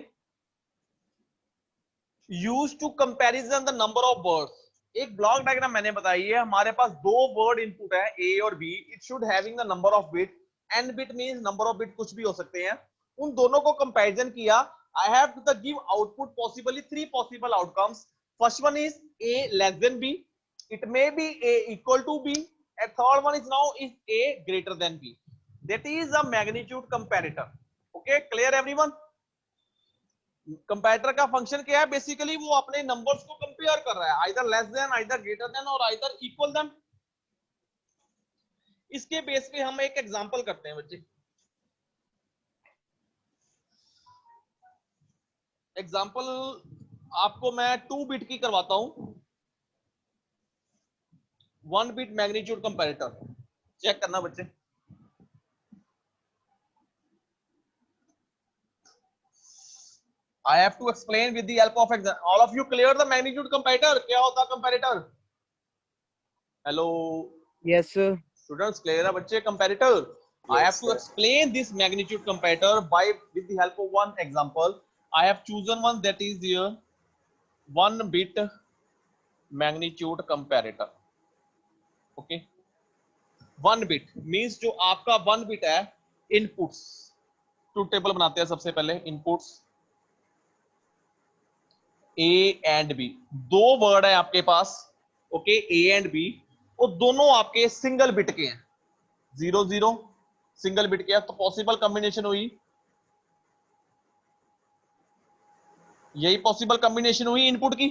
used to comparison the number of words. एक block diagram मैंने बताई है, हमारे पास दो word input है A और B, it should having the number of bit, N bit means number of bit कुछ भी हो सकते हैं, उन दोनों को कंपैरिजन किया। I have to give output possibly three possible outcomes. First one is A less than B, it may be A equal to B, and third one is now is A greater than B. That is a magnitude comparator. Okay, clear everyone? Comparator का function क्या है, basically वो अपने numbers को compare कर रहा है, either less than, either greater than और आइदर इक्वल देन। इसके बेस पे हम एक एग्जांपल करते हैं बच्चे। एग्जांपल आपको मैं 2 बिट की करवाता हूं, 1 बिट मैग्नीट्यूड कंपैरेटर। चेक करना बच्चे। I have to explain with the help of example. All of you clear the magnitude comparator? क्या होता है comparator? Hello. Yes sir. Students clear है बच्चे comparator? Yes, I have to sir. explain this magnitude comparator by with the help of one example. I have chosen one that is here 1 bit magnitude comparator. Okay. 1 bit means जो आपका 1 bit है inputs. Truth table बनाते हैं सबसे पहले। Inputs A and B, दो word है आपके पास। ओके, ए एंड बी, और दोनों आपके सिंगल बिट के हैं, 0 0 सिंगल बिट के हैं। तो पॉसिबल कॉम्बिनेशन हुई, यही पॉसिबल कॉम्बिनेशन हुई इनपुट की।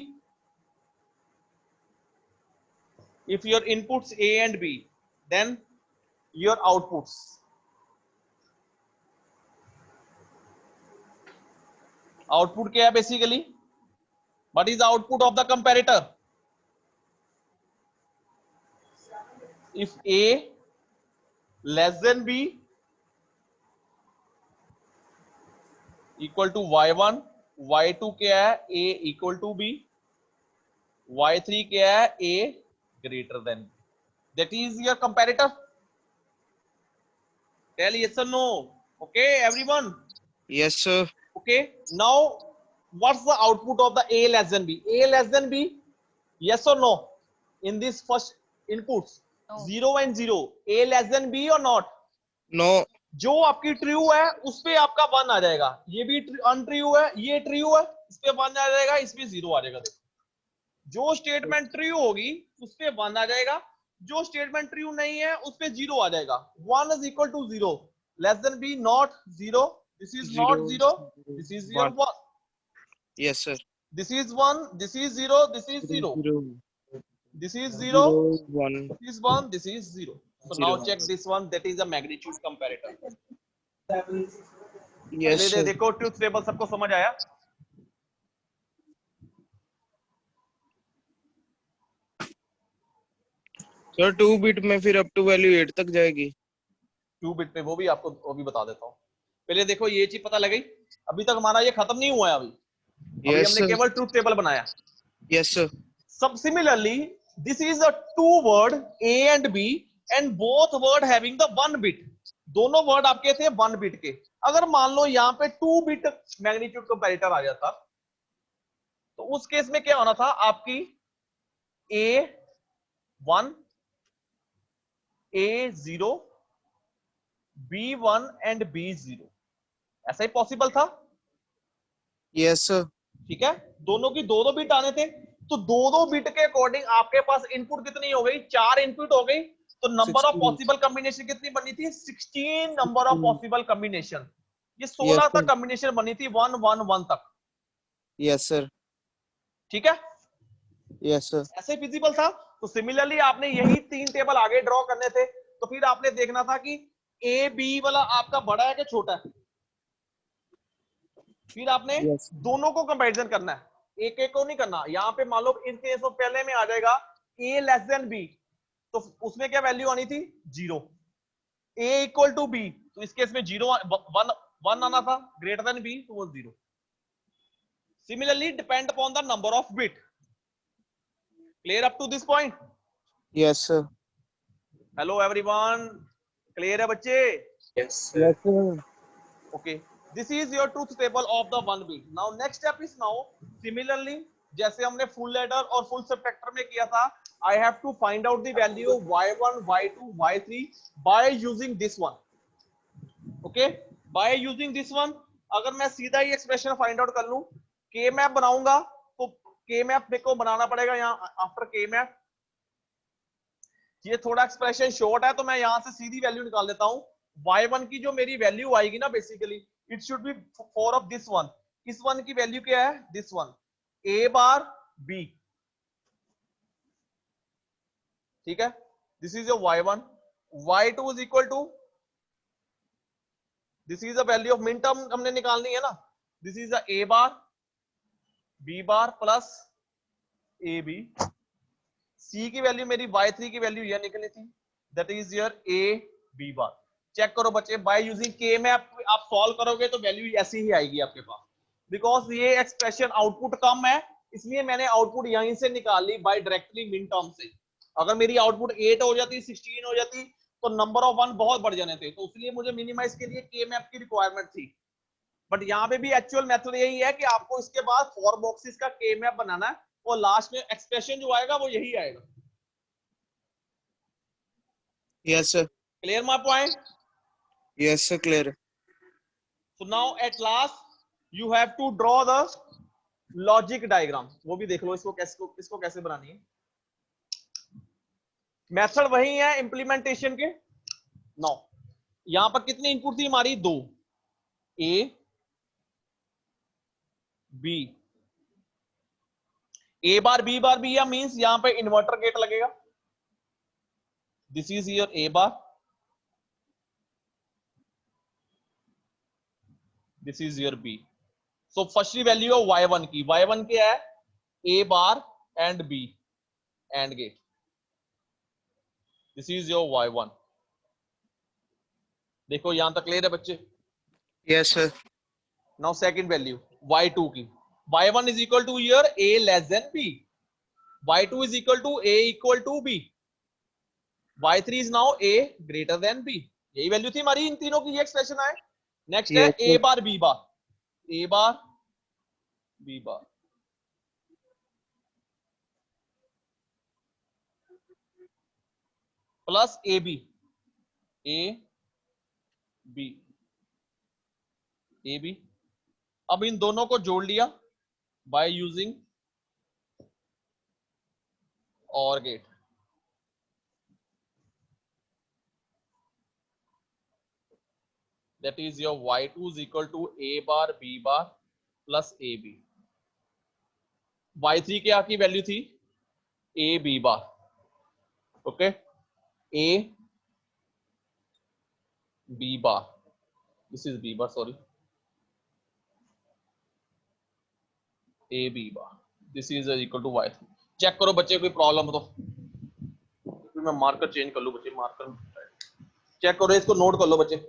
If your inputs A and B then your outputs, output क्या है basically, what is the output of the comparator? If a less than b equal to y1, y2 क्या है, a equal to b, y3 क्या है, a greater than b. That is your comparator. Tell yes or no. Okay everyone? Yes sir. Okay, now what's the output of the a less than b? A less than b, yes or no? In this first inputs, No. 0 and 0, a less than b or not? No. जो आपकी true है उस पे आपका 1 आ जाएगा, ये भी untrue है, ये ट्रू है, इस पे 1 आ जाएगा, इस पे 0 आ जाएगा। देखो, जो स्टेटमेंट ट्रू होगी उस पे 1 आ जाएगा, जो स्टेटमेंट ट्रू नहीं है उस पे 0 आ जाएगा। 1 is equal to 0, less than B not 0, this is not 0, this is your 1। Yes sir. This is 1, this is 0, this is 0, this is 0, 1 this is 1, this is 0. So now check this one, that is a magnitude comparator. Yes sir. देखो truth table सबको समझ आया? Sir 2 bit में फिर up to value 8 तक जाएगी। 2 bit पे वो भी आपको वो भी बता देता हूँ। पहले देखो ये चीज पता लग गई, अभी तक हमारा ये खत्म नहीं हुआ है। अभी हमने केवल ट्रूथ टेबल बनाया। Yes sir. सब similarly this is a 2 word A and B and both word having the 1 bit. दोनों वर्ड आपके थे 1 बिट के। अगर मान लो यहाँ पे 2 बिट मैग्नीट्यूड कंपैरेटर आ जाता तो उस केस में क्या होना था, आपकी A1, A0, B1 and B0 ऐसा ही पॉसिबल था। Yes sir. ठीक है, दोनों की 2-2 बिट आने थे, तो 2-2 बिट के अकॉर्डिंग आपके पास इनपुट कितनी हो गई, 4 इनपुट हो गई। तो नंबर ऑफ पॉसिबल कॉम्बिनेशन कितनी बनी थी, 16 नंबर ऑफ पॉसिबल कॉम्बिनेशन। ये 16 तक कॉम्बिनेशन बनी थी 1 1 1 तक। Yes sir. ठीक है, यस सर। ऐसे फिजिबल था। तो सिमिलरली आपने यही 3 टेबल आगे ड्रॉ करने थे, तो फिर आपने देखना था कि ए बी वाला आपका बड़ा है कि छोटा है। फिर आपने दोनों को कंपैरिजन करना है, एक एक को नहीं करना। यहाँ पे मान लो इन केस में पहले में आ जाएगा ए लेस देन बी, तो उसमें क्या वैल्यू आनी थी 0। ए इक्वल टू बी, तो इस केस में 0 1 आना था, ग्रेटर देन बी तो वो 0। Similarly depend upon the number of bit. Clear up to this point? Yes sir. Hello everyone, clear है बच्चे? Yes sir. Okay, this is your truth table of the 1 bit. Now next step is now similarly जैसे हमने full ladder और full subtractor में किया था, I have to find out the value of y1, y2, y3 by using this one. Okay, by using this one अगर मैं सीधा ही expression find out कर लूं, के मैप बनाऊंगा तो के मैप मेरे को बनाना पड़ेगा यहाँ आफ्टर के मैप। ये थोड़ा एक्सप्रेशन शॉर्ट है तो मैं यहाँ से सीधी वैल्यू निकाल देता हूँ। y1 की जो मेरी वैल्यू आएगी ना, basically it should be 4 of this one. इस वन की वैल्यू क्या है, this one, a bar b। ठीक है, this is your y1। y2 is equal to, this is the value of min term हमने निकालनी है ना, this is the a bar b bar plus ab। c की value मेरी y3 की value यह निकली थी, that is your a b bar. Check करो बच्चे, बाय यूजिंग के मैप आप सॉल्व करोगे तो वैल्यू ऐसी ही आएगी आपके पास। बिकॉज ये एक्सप्रेशन आउटपुट कम है, इसलिए मैंने आउटपुट यहीं से निकाल ली बाय डायरेक्टली मिन टर्म से। अगर मेरी आउटपुट 8 हो जाती, 16 हो जाती, तो नंबर ऑफ 1 बहुत बढ़ जाने थे, तो इसलिए मुझे मिनिमाइज के लिए के मैप की रिक्वायरमेंट थी। बट यहाँ पे भी एक्चुअल मेथड यही है कि आपको इसके बाद 4 बॉक्सेस का के मैप बनाना है और लास्ट में एक्सप्रेशन जो आएगा वो यही आएगा। Yes sir. Clear my point? Yes sir, clear. So now at last you have to draw the logic diagram. वो भी देख लो इसको कैसे बनानी है। मेथड वही है इंप्लीमेंटेशन के। नाउ यहां पर कितनी इनपुट थी हमारी, 2, A B। A bar B bar B या मींस यहां पे इन्वर्टर गेट लगेगा। This is your A bar, this is your B. So first value of y1 की, y1 क्या है, a bar and b and gate. This is your y1. देखो यहां तक क्लियर है बच्चे? Yes sir. Now second value y2 की, y1 is equal to your a less than b, y2 is equal to a equal to b, y3 is now a greater than b। यही value थी हमारी, इन तीनों की ये expression आए। Next है a bar b bar, a bar b bar, plus a b, a b, a b। अब इन दोनों को जोड़ लिया बाय यूजिंग और gate. that is your y2 is equal to a bar b bar plus ab. y3 क्या की value थी a b bar. Okay a b bar, this is b bar, sorry, a b bar, this is equal to y3. Check करो बच्चे कोई problem हो तो मैं marker change कर लूं बच्चे, मार्कर चेक करो, इसको नोट कर लो बच्चे.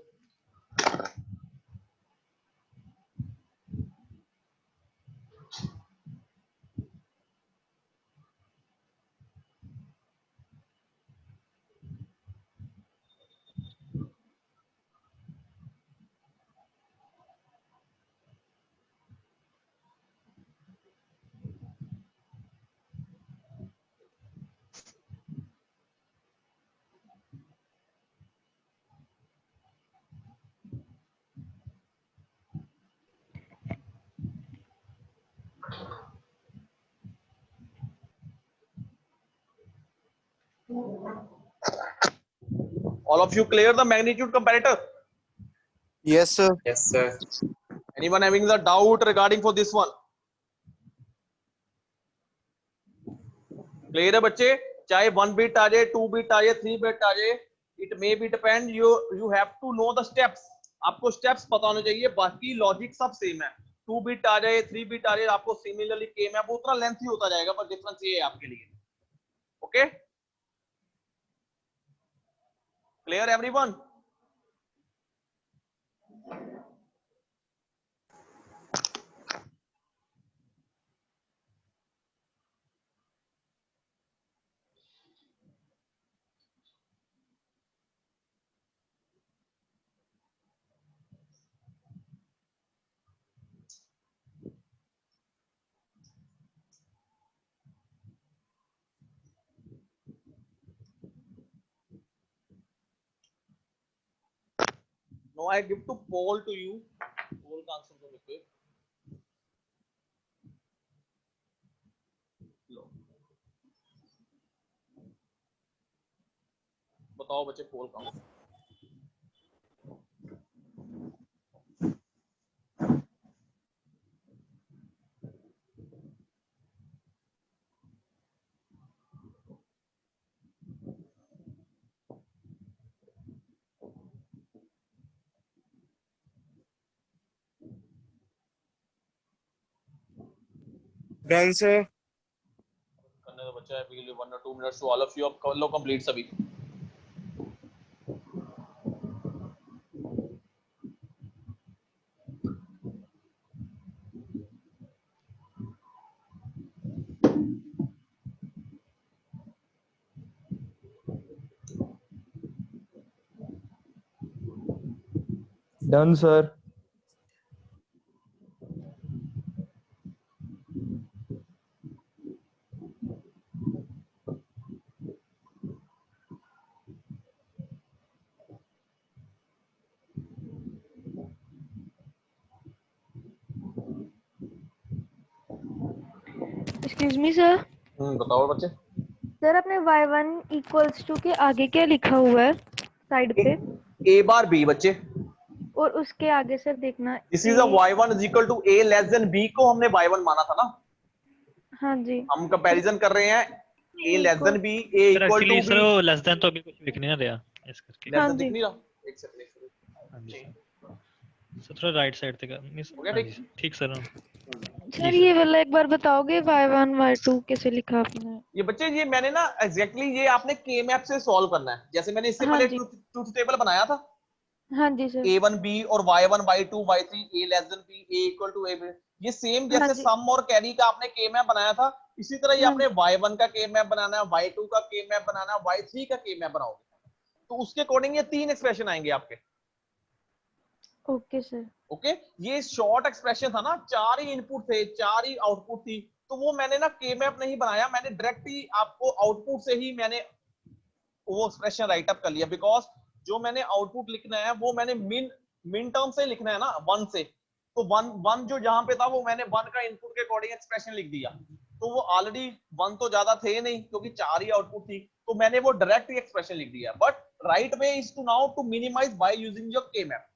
All of you clear the magnitude comparator? Yes, sir. Yes, sir. Anyone having the doubt regarding for this one? Clear है बच्चे? चाहे 1 bit आ जाए, 2 bit आ जाए, 3 bit आ जाए, it may be depend, you have to know the steps. आपको steps पता होने चाहिए, बाकी logic सब same है. 2 bit आ जाए, 3 bit आ जाए, आपको similarly k मैप उतना lengthy होता जाएगा, पर difference ये है आपके लिए. Okay? Clear everyone? Now I give to Paul to you. Paul का आंसर तो लिखो. लो. बताओ बच्चे Paul का आंसर. Done, sir. करने तो बच्चा है अभी 1 or 2 minutes to all of you, अब कर लो कंप्लीट सभी. Done, sir. Excuse me sir. बताओ बच्चे. सर अपने y1 इक्वल्स टू के आगे क्या लिखा हुआ है साइड पे? a बार b बच्चे. और उसके आगे सर देखना. This is a y1 is equal to a less than b को हमने y1 माना था ना. हाँ जी. हम कंपैरिजन कर रहे हैं a less than b, a equal to b. Sir वो लेस देन तो अभी कुछ लिख नहीं रहा इस करके. लेस देन दिख नहीं रहा. एक सेकंड. हाँ जी सर थोड़ा राइट साइड तक हो गया ठीक. ठीक सर. सर ये वाला एक बार बताओगे y1 y2 कैसे लिखा आपने? ये बच्चे ये मैंने ना एग्जैक्टली ये आपने के मैप से सॉल्व करना है. जैसे मैंने इससे पहले ट्रूथ टेबल बनाया था. हाँ जी सर. a1 b और y1 y2 y3 a less than b, a equal to a, ये सेम जैसे सम और कैरी का आपने के मैप बनाया था, इसी तरह ये आपने y1 का के मैप बनाना है, y2 का के मैप बनाना है, y3 का के मैप बनाओगे तो उसके अकॉर्डिंग ये 3 एक्सप्रेशन आएंगे आपके. Okay sir. ओके ये शॉर्ट एक्सप्रेशन था ना, 4 ही इनपुट थे, 4 ही आउटपुट थी, तो वो मैंने ना के मैप नहीं बनाया, मैंने डायरेक्ट ही आपको आउटपुट से ही मैंने वो एक्सप्रेशन राइट अप कर लिया. बिकॉज जो मैंने आउटपुट लिखना है वो मैंने मिन टर्म से लिखना है ना 1 से, तो 1 जो जहां पे था वो मैंने 1 का इनपुट के अकॉर्डिंग एक्सप्रेशन लिख दिया, तो वो ऑलरेडी 1 तो ज्यादा थे नहीं क्योंकि 4 ही आउटपुट थी, तो मैंने वो डायरेक्ट ही एक्सप्रेशन लिख दिया. But right way is to now to minimize by using your K map.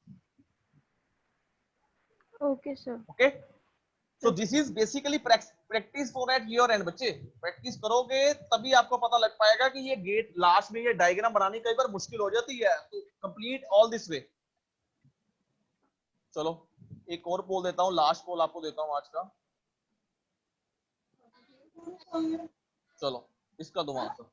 Okay, sir. Okay, so this is basically practice for at your end. बच्चे प्रैक्टिस करोगे तभी आपको पता लग पाएगा कि ये गेट लास्ट में ये डायग्राम बनानी कई बार मुश्किल हो जाती है, तो कंप्लीट ऑल दिस वे। चलो एक और पोल देता हूँ, लास्ट पोल आपको देता हूँ आज का। चलो इसका दो answer.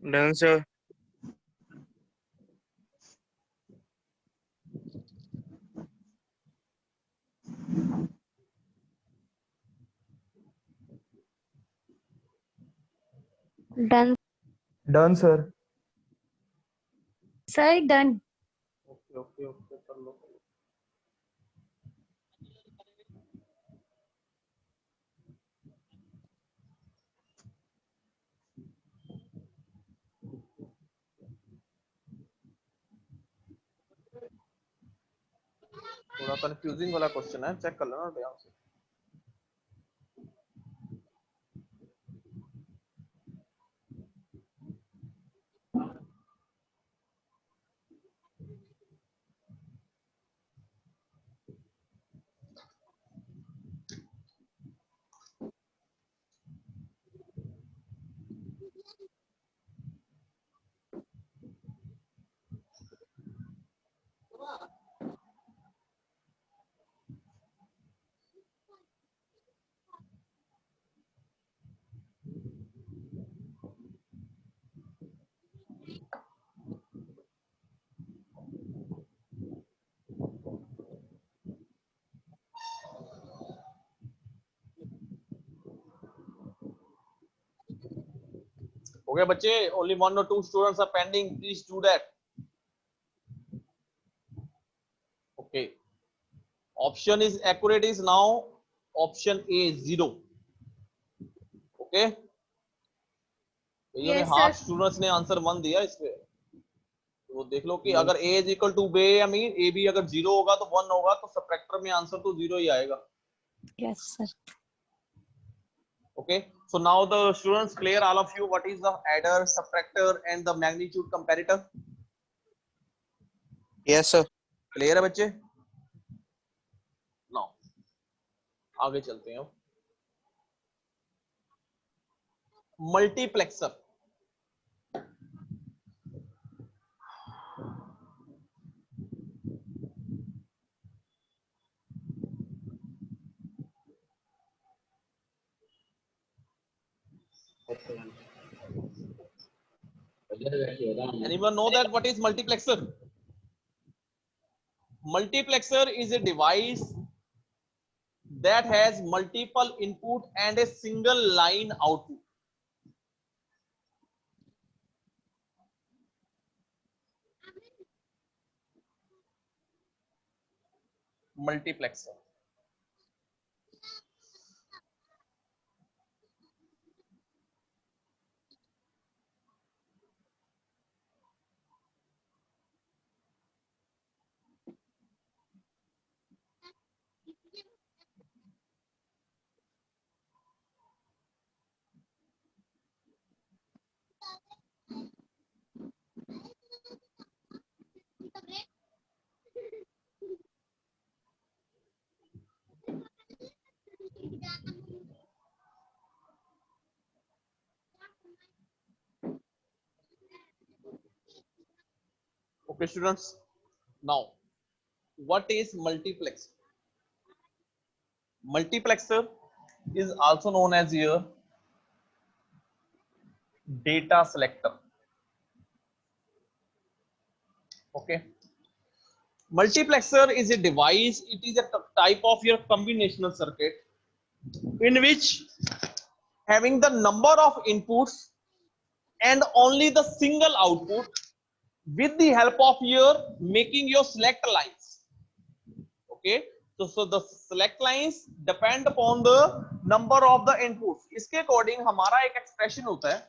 Done, sir. Done. Done, sir. Sir, done. Okay okay okay कर लो। थोड़ा कंफ्यूजिंग वाला क्वेश्चन है, चेक कर लेना ध्यान से। Okay बच्चे, only 1 or 2 students are pending, please do that. Okay, option is accurate is now option A 0. Okay, ये Yes, हाफ sir. स्टूडेंट्स ने आंसर 1 दिया इस पे, तो देख लो कि अगर A is equal to B, I mean A B अगर 0 होगा तो 1 होगा, तो सबट्रैक्टर में आंसर तो 0 ही आएगा। Yes, sir. Okay, so now the students, clear all of you what is the adder, subtractor and the magnitude comparator? Yes, sir. Clear है बच्चे? Now आगे चलते हैं। Multiplexer, anyone know that what is multiplexer? Multiplexer is a device that has multiple input and a single line output. Multiplexer, okay students, now what is multiplexer? Multiplexer is also known as your data selector. Okay, Multiplexer is a device. It is a type of your combinational circuit in which having the number of inputs and only the single output with the help of your making your select lines. Okay, so the select lines depend upon the number of the inputs. इसके according हमारा एक expression होता है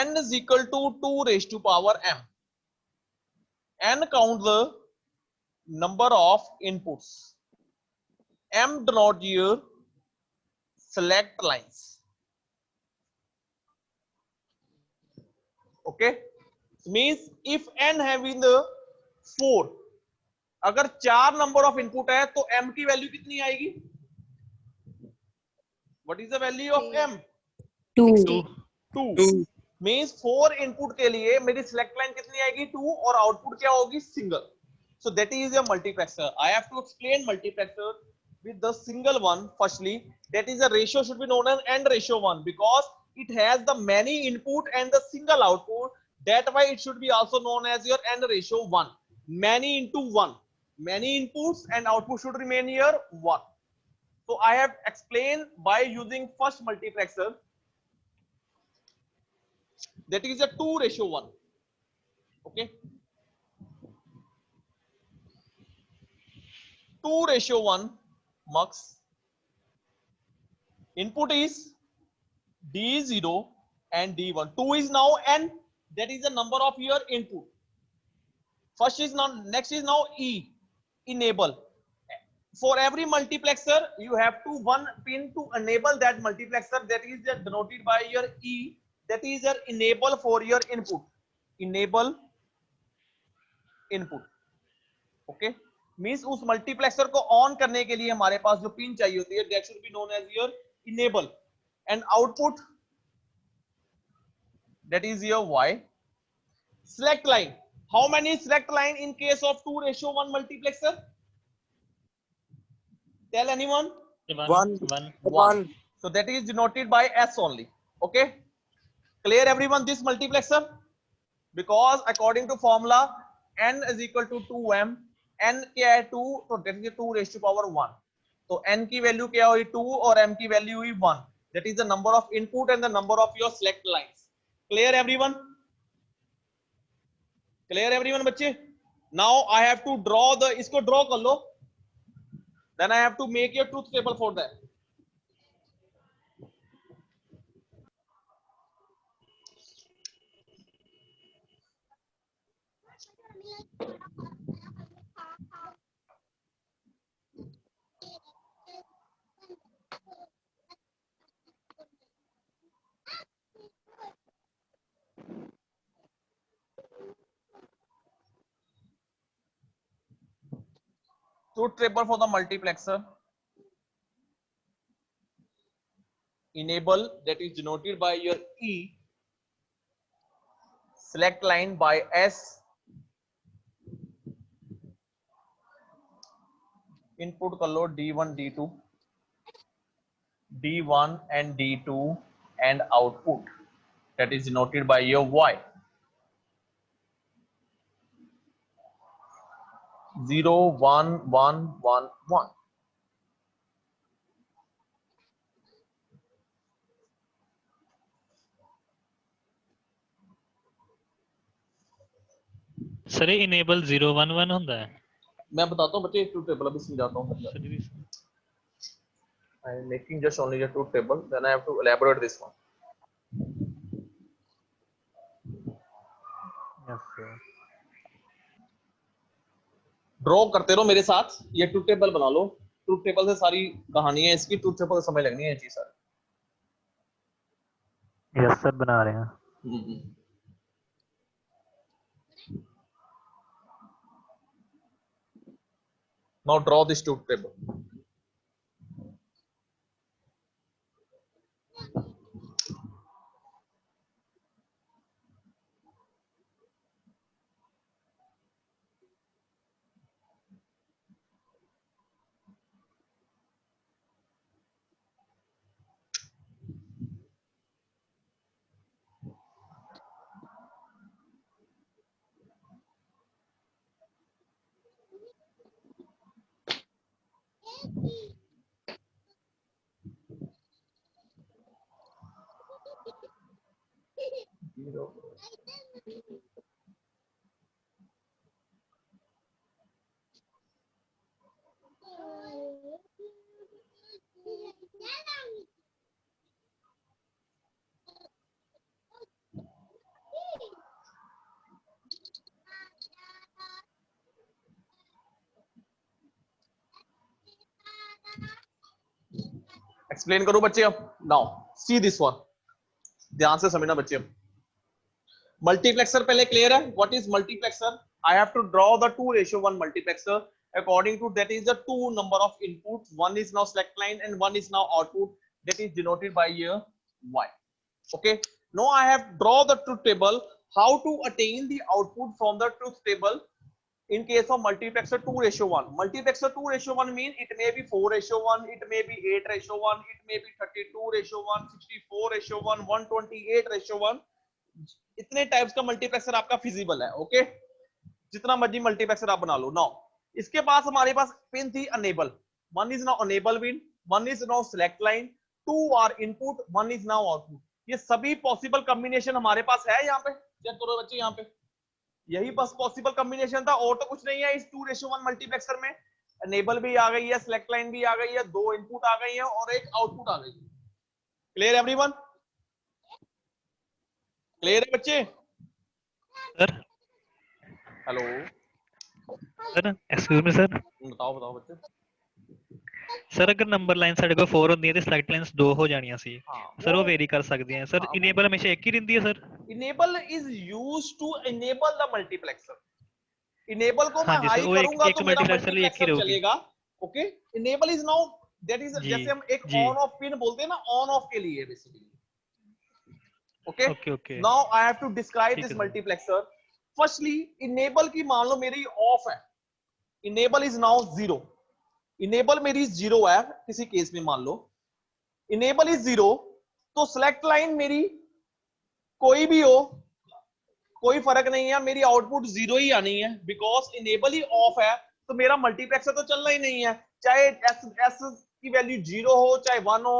n is equal to 2 raised to power m. N count the number of inputs. M denote your select lines. Okay, means if n having the 4, अगर 4 number of input है तो m की value कितनी आएगी? What is the value of m? 2. 2 means 4 input के लिए मेरी select line कितनी आएगी? 2 और output क्या होगी? Single. So that is a multiplexer. I have to explain multiplexer with the single one. Firstly, that is a ratio should be known as n ratio 1 because it has the many input and the single output. That why it should be also known as your n ratio 1. Many into 1. Many inputs and output should remain here 1. So I have explained by using first multiplexer. That is a 2 ratio 1. Okay. 2 ratio 1 mux. Input is D0 and D1. 2 is now n. That is the number of your input. First is now, next is now E. Enable. For every multiplexer, you have to one pin to enable that multiplexer. That is denoted by your E. That is your enable for your input. Enable input. Okay. Means उस multiplexer को on करने के लिए हमारे पास जो pin चाहिए होती है, that should be known as your enable. And output, that is your Y. Select line. How many select line in case of 2 ratio 1 multiplexer? Tell anyone? One. So that is denoted by S only. Okay. Clear everyone this multiplexer? Because according to formula, n is equal to 2m. n क्या है 2, तो that is 2 raised to power 1. तो n की value क्या हुई 2 और m की value हुई 1. That is the number of input and the number of your select lines. Clear everyone? Clear everyone बच्चे? Now I have to draw the, इसको draw कर लो. Then I have to make your truth table for that. Truth table for the multiplexer. Enable, that is denoted by your E. Select line by S. Input कर लो D1, D2. D1 and D2 and output. That is denoted by your Y. 0, 1, 1, 1, 1. Sir ये enable 011 ਹੁੰਦਾ है मैं बताता हूँ बच्चे truth table अभी समझाता हूँ I am making just only a truth table, then I have to elaborate this one. Yes, sir. Draw करते रहो मेरे साथ, ये ट्रूथ टेबल बना लो. ट्रूथ टेबल से सारी कहानी है इसकी, ट्रूथ टेबल समझ लगनी है चीज सारी. Yes, sir, बना रहे हैं. Now draw this truth table. Explain करो बच्चे अब। नाउ सी दिस वन, ध्यान से समझना बच्चे। अब मल्टीप्लेक्सर पहले क्लियर है। What is multiplexer? I have to draw the 2:1 multiplexer according to that is the two number of inputs. One is now select line and one is now output, that is denoted by here y. Okay, now I have draw the truth table. How to attain the output from the truth table in case of multiplexer 2:1? Multiplexer 2:1 mean it may be 4:1, it may be 8:1, it may be 32:1, 64:1, 128:1. इतने types का multiplexer आपका feasible है। Okay, जितना मर्जी multiplexer आप बना लो। Now इसके पास हमारे पास पिन थी enable. One is now enable pin, one is now select line, two are input, one is now output. ये सभी पॉसिबल कॉम्बिनेशन हमारे पास है। यहाँ पे चेक करो बच्चे, यहाँ पे यही बस पॉसिबल कॉम्बिनेशन था और तो कुछ नहीं है इस 2:1 मल्टीप्लेक्सर में। अनेबल भी आ गई है, सिलेक्ट लाइन भी आ गई है, दो इनपुट आ गई है और एक आउटपुट आ गई है। Clear everyone? क्लियर है बच्चे? Sir hello sir, excuse me sir. बताओ बताओ बच्चे। सर अगर नंबर लाइन ਸਾਡੇ ਕੋਲ 4 ਹੁੰਦੀ ਹੈ ਤੇ ਸਿਲੈਕਟ ਲਾਈਨਸ 2 ਹੋ ਜਾਣੀਆਂ ਸੀ ਸਰ, ਉਹ ਵੇਰੀ ਕਰ ਸਕਦੇ ਆ ਸਰ। ਇਨੇਬਲ ਹਮੇਸ਼ਾ ਇੱਕ ਹੀ ਰਹਿੰਦੀ ਹੈ sir. Enable is used to enable the multiplexer. Enable को मैं हाई करूंगा तो मेरा मल्टीप्लेक्सर चलेगा। Okay, enable is now that is जैसे हम एक ऑन ऑफ पिन बोलते हैं ना, ऑन ऑफ के लिए basically. Okay okay, now I have to describe this multiplexer. Firstly enable की मान लो मेरी ऑफ है, इनेबल इज नाउ 0। इनेबल मेरी 0 है किसी केस में, मान लो इनेबल इज 0, तो सिलेक्ट लाइन मेरी कोई भी हो कोई फर्क नहीं है, मेरी आउटपुट 0 ही आनी है बिकॉज इनेबल ही ऑफ है। तो मेरा मल्टीप्लेक्सर तो चलना ही नहीं है, चाहे एस की वैल्यू 0 हो चाहे 1 हो,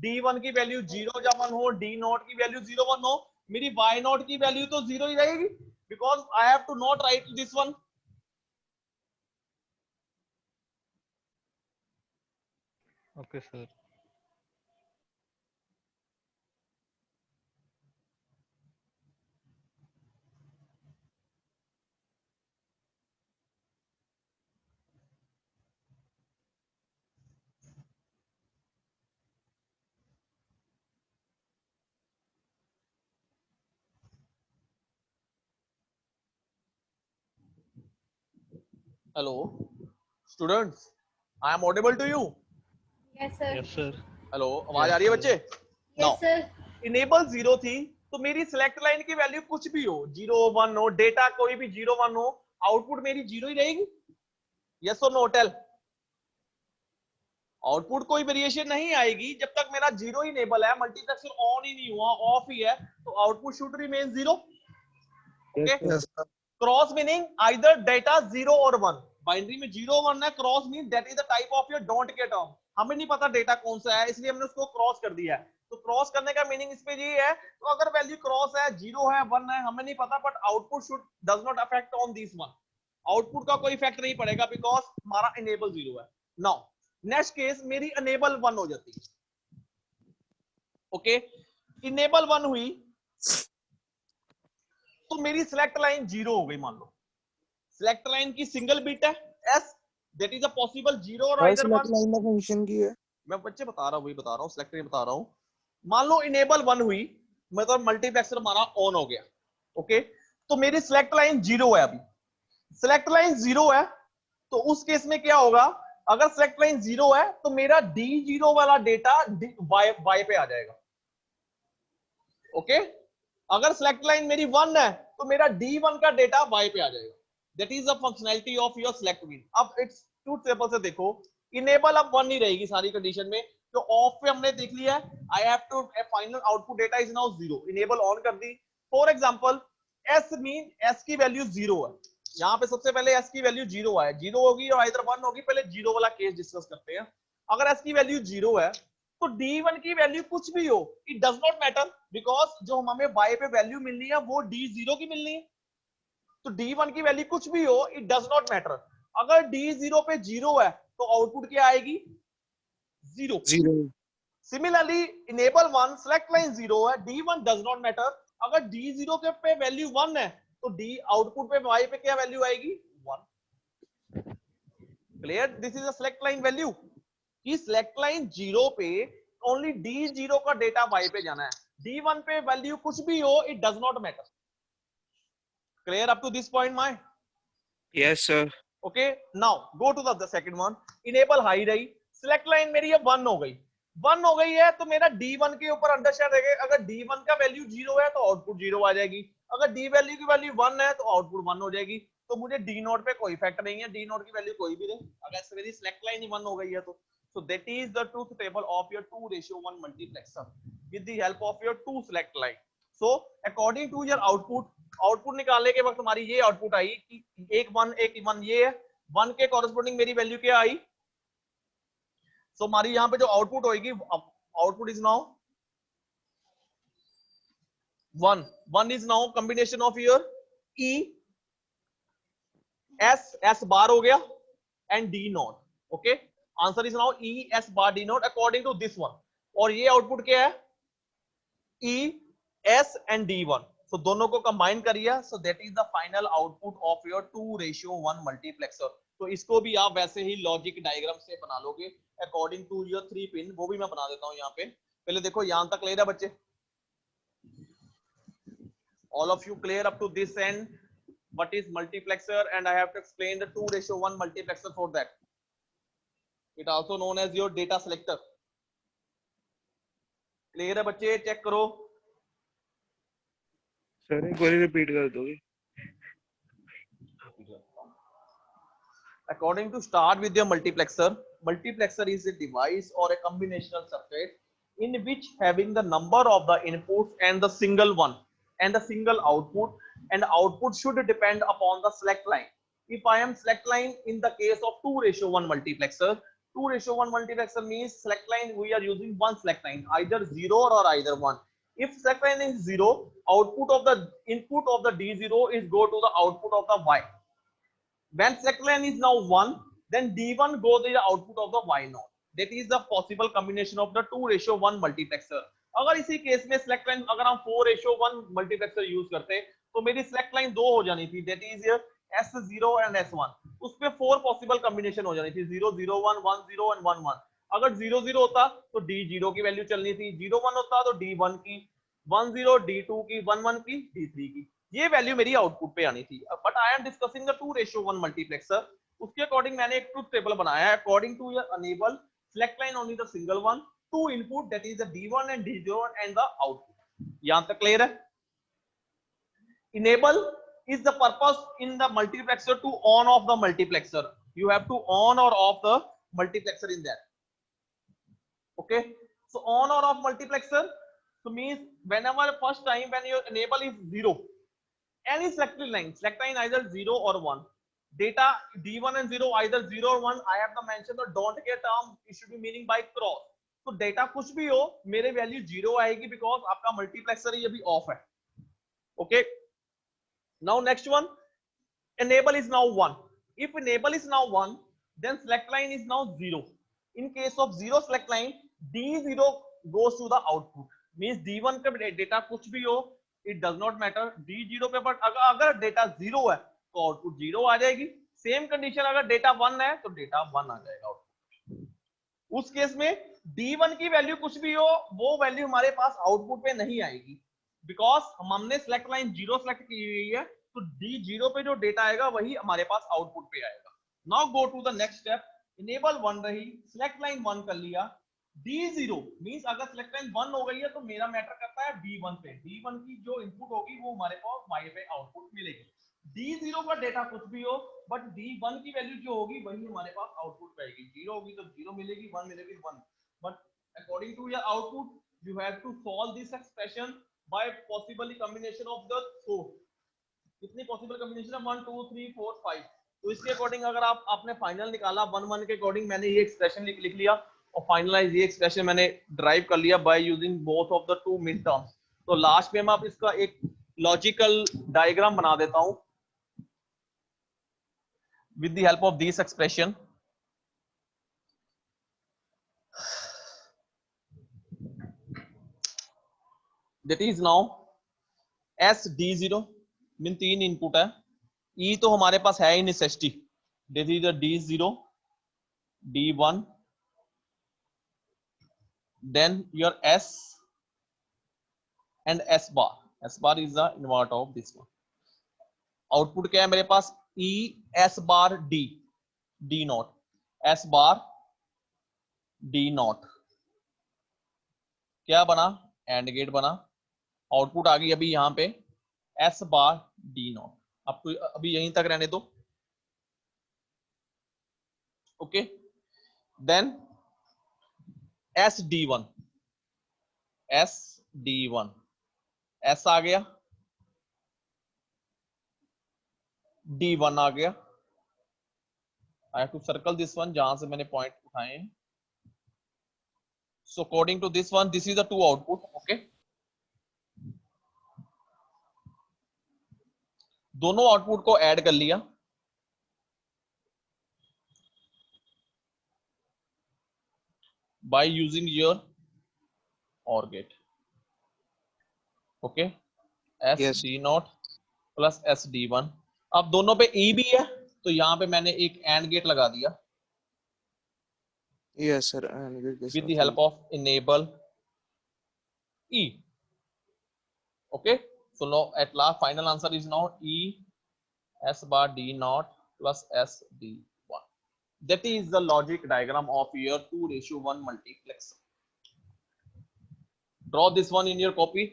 D1 की वैल्यू 0 या 1 हो, D0 की वैल्यू 0 1 हो, मेरी Y0 की वैल्यू तो 0 ही रहेगी because I have to not write this one. Okay sir. Hello students, I am audible to you? Yes sir. Yes sir. Hello, आवाज आ रही है बच्चे? Yes sir. इनेबल 0 थी तो मेरी सिलेक्ट लाइन की वैल्यू कुछ भी हो, 0 1 हो, डेटा कोई भी 0 1 हो, आउटपुट मेरी 0 ही रहेगी। यस और नो? टेल। आउटपुट कोई वेरिएशन नहीं आएगी जब तक मेरा 0 ही इनेबल है, मल्टीप्लेक्सर ऑन ही नहीं हुआ, ऑफ ही है, तो output should remain 0। Okay, cross meaning either data 0 और 1। बाइनरी में 0 1 है, cross mean that is the type of your don't care term. हमें नहीं पता डेटा कौन सा है इसलिए हमने उसको क्रॉस कर दिया है। तो क्रॉस करने का मीनिंग इस पे ये है, तो अगर वैल्यू क्रॉस है, 0 है 1 है, हमें नहीं पता, but output should does not affect on this one. Output का कोई इफेक्ट नहीं पड़ेगा बिकॉज हमारा इनेबल 0 है। नाउ नेक्स्ट केस मेरी इनेबल 1 हो जाती है। ओके, इनेबल 1 हुई तो मेरी सिलेक्ट लाइन 0 हो गई। मान लो सिलेक्ट लाइन की सिंगल बिट है S, that is a possible 0 और आइदर 1। लाइन में फंक्शन की है, मैं बच्चे बता रहा हूं, वही बता रहा हूं, सिलेक्ट नहीं बता रहा हूं। मान लो इनेबल 1 हुई, मतलब मल्टीप्लेक्सर हमारा ऑन हो गया। ओके, तो मेरी सिलेक्ट लाइन 0 है। अभी सिलेक्ट लाइन 0 है तो उस केस में क्या होगा, अगर सिलेक्ट लाइन 0 है तो मेरा D0 वाला डेटा Y पे आ जाएगा। ओके, अगर सिलेक्ट लाइन मेरी 1 है तो मेरा D1 का डेटा Y पे आ जाएगा। That is the functionality of your select win. अब इट्स ट्रूथ टेबल से देखो, इनेबल अब 1 नहीं रहेगी सारी कंडीशन में, तो ऑफ पे हमने देख लिया है। I have to final output data is now 0, enable on कर दी। For example S mean S की वैल्यू 0 है, यहाँ पे सबसे पहले एस की वैल्यू 0 है, 0 होगी और इधर 1 होगी। पहले 0 वाला केस डिस्कस करते हैं। अगर एस की वैल्यू 0 है तो D1 की वैल्यू कुछ भी हो, it does not matter, because जो हमें Y पे वैल्यू मिलनी है वो D0 की मिलनी है। तो D1 की वैल्यू कुछ भी हो, इट डज नॉट मैटर। अगर D0 पे 0 है तो आउटपुट क्या आएगी? 0। सिमिलरली इनेबल 1 सिलेक्ट लाइन 0 है, D1 डज नॉट मैटर। अगर D0 के पे वैल्यू 1 है तो D आउटपुट पे Y पे क्या वैल्यू आएगी? 1। Clear? This is a select line value कि सिलेक्ट लाइन 0 पे ओनली D0 का डेटा Y पे जाना है, D1 पे वैल्यू कुछ भी हो, it does not matter. Clear up to this point my? Yes sir. Okay, now go to the second one. Enable high रही, सिलेक्ट लाइन मेरी अब 1 हो गई, 1 हो गई है तो मेरा D1 के ऊपर अंडरस्टैंड रहेगा। अगर D1 का वैल्यू 0 है तो आउटपुट 0 आ जाएगी, अगर D वैल्यू की वैल्यू 1 है तो आउटपुट 1 हो जाएगी। तो मुझे D0 पे कोई इफेक्ट नहीं है, D0 की वैल्यू कोई भी दे, अगर मेरी सिलेक्ट लाइन ही 1 हो गई है तो। So that is the truth table of your 2:1 multiplexer with the help of your 2 select line. So according to your output निकालने के वक्त हमारी ये आउटपुट आई कि एक 1 ये है, 1 के कॉरेस्पॉन्डिंग मेरी वैल्यू क्या आई? सो हमारी यहाँ पे जो आउटपुट होगी, output is now 1 is now combination of your E S bar हो गया and D0। Okay, answer is now E S bar D0 according to this one. और ये आउटपुट क्या है? E S and D1। सो दोनों को combine करिए, सो that is the final output of your 2:1 multiplexer. तो इसको भी आप वैसे ही लॉजिक डायग्राम से बना लोगे अकॉर्डिंग टू योर 3 पिन। वो भी मैं बना देता हूं यहाँ पे। पहले देखो यहां तक क्लियर है बच्चे? All of you clear up to this end what is multiplexer? And I have to explain the 2:1 multiplexer for that. It also known as your data selector. Clear है बच्चे? चेक करो। सर एक बार repeat कर दोगे? According to start with your multiplexer, multiplexer is a device or a combinational circuit in which having the number of the inputs and the single one and the single output, and output should depend upon the select line. If I am select line in the case of 2:1 multiplexer, 2:1 multiplexer means select line we are using one select line, either 0 or either 1. If select line is 0, output of the input of the D0 is go to the output of the Y. When select line is now 1, then D1 goes to the output of the Y0. That is the possible combination of the 2:1 multiplexer. अगर इसी case में select line अगर हम 4:1 multiplexer use करते तो मेरी select line 2 हो जानी थी, that is S0 and S1। उसपे 4 पॉसिबल कॉम्बिनेशन हो जानी थी, 0 0 1 1 0 एंड 1 1। अगर 0 0 होता तो D0 की वैल्यू चलनी थी, 0 1 होता तो D1 की, 1 0 D2 की, 1 1 की, D3 की। ये वैल्यू मेरी आउटपुट पे आनी थी। But I am discussing the 2:1 multiplexer. उसके अकॉर्डिंग मैंने एक ट्रुथ टेबल बनाया है according to your enable select line only the single one, 2 input that is the D1 and D0 and the output. यहाँ तक क्लियर है? Enable is the purpose in the multiplexer to on off the multiplexer. You have to on or off the multiplexer in that. Okay, so on or off multiplexer so means whenever first time when your enable is 0, any selected line, select line either 0 or 1, data D1 and 0 either 0 or 1, I have to mention the don't care term, it should be meaning by cross. तो data कुछ भी हो मेरे value 0 आएगी because आपका multiplexer ही अभी of है। Okay, now next one, enable is now 1. If enable is now 1, then select line is now 0. In case of 0 select line, D0 goes to the output. Means D1 का data कुछ भी हो, it does not matter. D0 पे but अगर data 0 है तो output 0 आ जाएगी। Same condition अगर डेटा 1 है तो डेटा 1 आ जाएगा आउटपुट। उस केस में D1 की वैल्यू कुछ भी हो वो वैल्यू हमारे पास आउटपुट पे नहीं आएगी बिकॉज हमने सिलेक्ट लाइन 0 सेलेक्ट की हुई है, तो D0 पे जो डेटा आएगा वही हमारे पास आउटपुट पे आएगा। Now go to the next step. Enable 1 रही, सिलेक्ट लाइन 1 कर लिया, D0 मींस अगर सिलेक्ट लाइन 1 हो गई है तो मेरा मैटर करता है D1 पे। D1 की जो इनपुट होगी वो हमारे पास Y पे आउटपुट मिलेगी। D0 का डेटा कुछ भी हो बट D1 की वैल्यू जो होगी वही हमारे पास आउटपुट पे आएगी। 0 होगी तो 0 मिलेगी, 1 मिलेगी 1। But according to your output you have to solve this expression by possibly combination of the 4। कितनी पॉसिबल कॉम्बिनेशन है? 1 2 3 4 5। तो इसके अकॉर्डिंग अगर आपने फाइनल निकाला 1 1 के अकॉर्डिंग मैंने ये एक्सप्रेशन लिख लिया और फाइनलाइज ये एक्सप्रेशन मैंने ड्राइव कर लिया by using both of the two mid terms. तो लास्ट में मैं अब इसका एक लॉजिकल डायग्राम बना देता हूं with the help of this expression. That is now S D zero mean 3 input है, ई तो हमारे पास है ही necessity, this is D zero D one, then your s and s bar is the invert of this one। Output क्या है मेरे पास, e s bar d d not, s bar d not, क्या बना, एंड गेट बना। Output आ गई अभी यहां पे s bar d नॉट। आपको अभी यहीं तक रहने दो, okay. Then SD1 SD1 S आ गया, D1 आ गया। I have to circle this one जहां से मैंने पॉइंट उठाए हैं। So according to this one, this is the two output, okay। दोनों आउटपुट को ऐड कर लिया, by using your OR gate, okay। SD0 plus SD1। अब दोनों पे E भी है तो यहाँ पे मैंने एक AND गेट लगा दिया, yes sir, and gate with the help of enable E, okay। So now at last final answer is now E S bar D naught plus SD1। That is the logic diagram of your 2:1 multiplexer। Draw this one in your copy,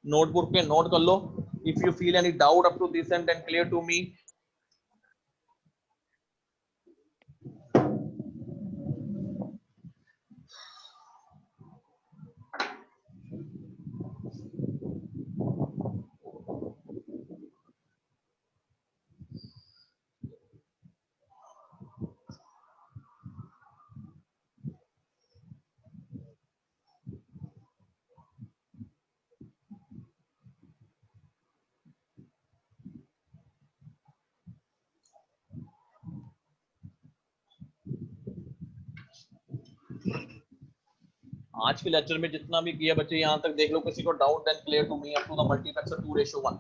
notebook पे note कर लो। If you feel any doubt up to this end, then clear to me। आज के lecture में जितना भी किया बच्चे यहां तक देख लो, किसी को doubt then clear to me up to the multiplexer 2:1।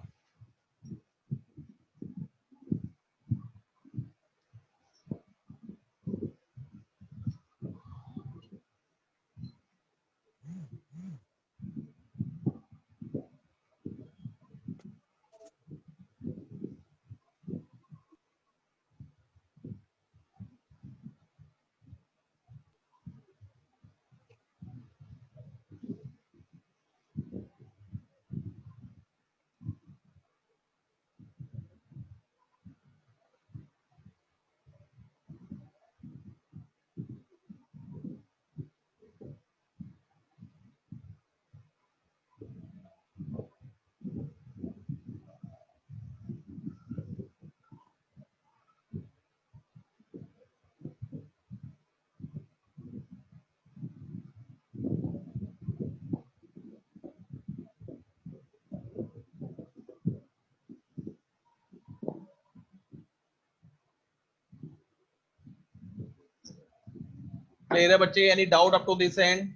Clear है बच्चे, any doubt up to this end?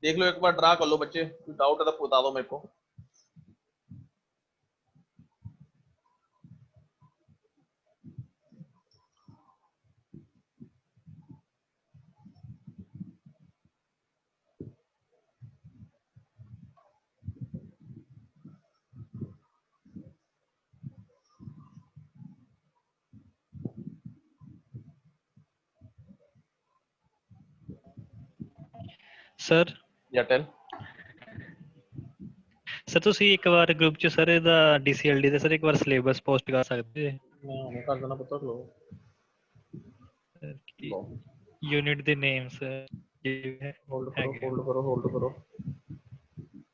देख लो एक बार, ड्रा कर लो बच्चे, डाउट है तो बता दो मेरे को। सर या टेल सर ਤੁਸੀਂ ਇੱਕ ਵਾਰ ਗਰੁੱਪ ਚ ਸਰ ਇਹਦਾ DCLD ਦਾ ਸਰ ਇੱਕ ਵਾਰ ਸਿਲੇਬਸ ਪੋਸਟ ਕਰ ਸਕਦੇ ਮੈਂ ਕਰ ਦੇਣਾ ਪਤਾ ਲੋ यूनिट ਦੇ ਨੇਮਸ होल्ड करो।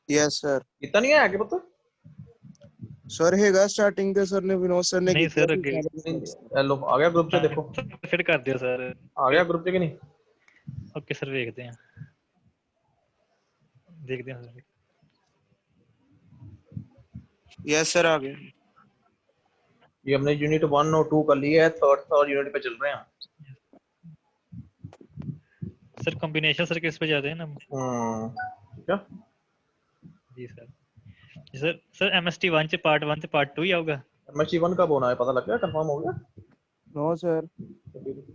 Yes sir. इतना नहीं है आगे पता सर ਹੈਗਾ ਸਟਾਰਟਿੰਗ ਤੇ ਸਰ ਨੇ ਵਿਨੋਦ ਸਰ ਨੇ ਨਹੀਂ ਸਰ लो आ गया ग्रुप से, देखो फिर कर दियो सर। आ गया ग्रुप से कि नहीं? ओके सर देखते हैं सर। यस सर आ गए। ये हमने यूनिट 1 और 2 कर लिया है, थर्ड यूनिट पे चल रहे हैं। सर कॉम्बिनेशन सर किस पे जाते हैं ना? क्या जी सर। सर सर एमएसटी 1 से पार्ट 1 से पार्ट 2 ही आऊगा? एमएसटी 1 कब होना है, पता लग गया, कंफर्म हो गया? नो सर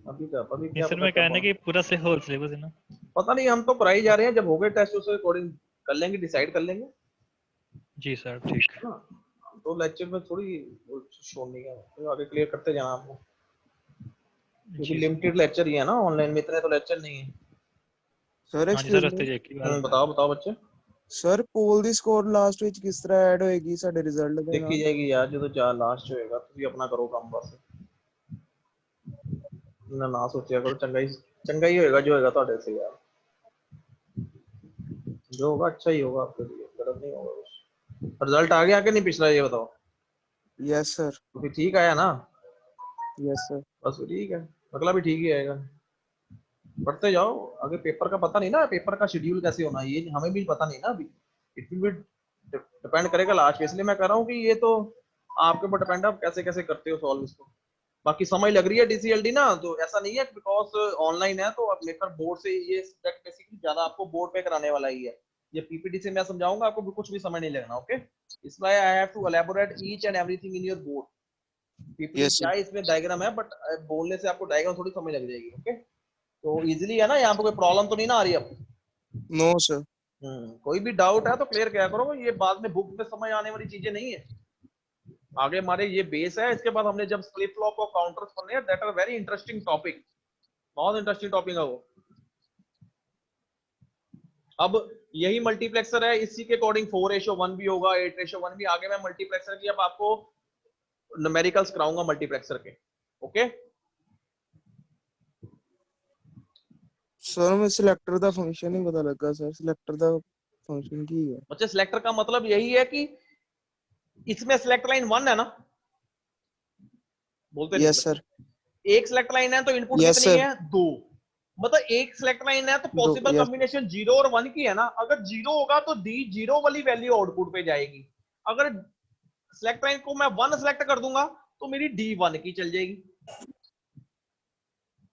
अभी क्या सर मैं कहना कि पूरा से होल सिलेबस है ना? पता नहीं, हम तो कराई जा रहे हैं, जब हो गए टेस्ट उसके अकॉर्डिंग कर लेंगे, डिसाइड कर लेंगे। जी सर ठीक। है ना, तो लेक्चर में थोड़ी छोड़नी है, तो आगे क्लियर करते जाना आपको, क्योंकि लिमिटेड लेक्चर ही है ना, ऑनलाइन में इतने तो लेक्चर नहीं है। सर एक्सक्यूज मी, बताओ बच्चे। सर पोल दी स्कोर लास्ट ਵਿੱਚ ਕਿਸ ਤਰ੍ਹਾਂ ਐਡ ਹੋਏਗੀ ਸਾਡੇ ਰਿਜ਼ਲਟ ਦੇ ਨਾਲ? देखी जाएगी यार, जो तो लास्ट होएगा, ਤੁਸੀਂ अपना करो काम बस, ना सोचिया करो, चंगा ही होएगा, जो होएगा ਤੁਹਾਡੇ से यार, जो होगा अच्छा ही होगा आपके लिए, गलत नहीं होगा कुछ। रिजल्ट आ गया कि नहीं पिछला, ये बताओ। Yes sir. तो फिर ठीक आया ना? Yes sir. बस ठीक है, अगला भी ठीक ही आएगा, पढ़ते जाओ आगे। पेपर का पता नहीं ना, पेपर का शेड्यूल कैसे होना है ये हमें भी पता नहीं ना अभी, इट विल बी डिपेंड करेगा लास्ट पे, इसलिए मैं कह रहा हूँ कि ये तो आपके ऊपर डिपेंड है, आप कैसे कैसे करते हो सॉल्व इसको। बाकी समझ लग रही है डीसीएलडी ना, तो ऐसा नहीं है बिकॉज ऑनलाइन है, तो अब लेकर बोर्ड से ये सब्जेक्ट बेसिकली ज्यादा आपको बोर्ड पे कराने वाला ही है। ये पीपीटी से मैं समझाऊंगा, आपको कुछ भी समझ नहीं लगना। ओके, इसलिए I have to elaborate each and everything in your board. PPT क्या है, इसमें डायग्राम है, बट बोलने से आपको डायग्राम थोड़ी समझ लग जाएगी। ओके, तो इजीली है ना, यहाँ पे कोई प्रॉब्लम तो नहीं ना आ रही अब? No sir. कोई भी डाउट है तो क्लियर क्या करो, ये बाद में बुक में समझ आने वाली चीजें नहीं है, आगे हमारे ये बेस है। इसके बाद हमने जब फ्लिप फ्लॉप और काउंटर्स पढ़ने हैं, that are very interesting topic, बहुत इंटरेस्टिंग टॉपिक है वो। अब यही मल्टीप्लेक्सर है, इसी के अकॉर्डिंग 4:1 भी होगा, 8:1 भी। आगे मैं मल्टीप्लेक्सर की अब आपको न्यूमेरिकल्स कराऊंगा मल्टीप्लेक्सर के। ओके सर मैं सिलेक्टर ਦਾ ਫੰਕਸ਼ਨ ਨਹੀਂ ਪਤਾ ਲੱਗਾ ਸਰ, सिलेक्टर ਦਾ फंक्शन ਕੀ है? बच्चे सिलेक्टर का मतलब यही है कि इसमें सिलेक्ट लाइन 1 है ना, बोलते यस सर। एक सिलेक्ट लाइन है तो इनपुट कितनी है? 2। मतलब एक सिलेक्ट लाइन है तो पॉसिबल कॉम्बिनेशन 0 और 1 की है ना। अगर 0 होगा तो डी 0 वाली वैल्यू आउटपुट पे जाएगी। अगर सिलेक्ट लाइन को मैं 1 सिलेक्ट कर दूंगा तो मेरी डी 1 की चल जाएगी,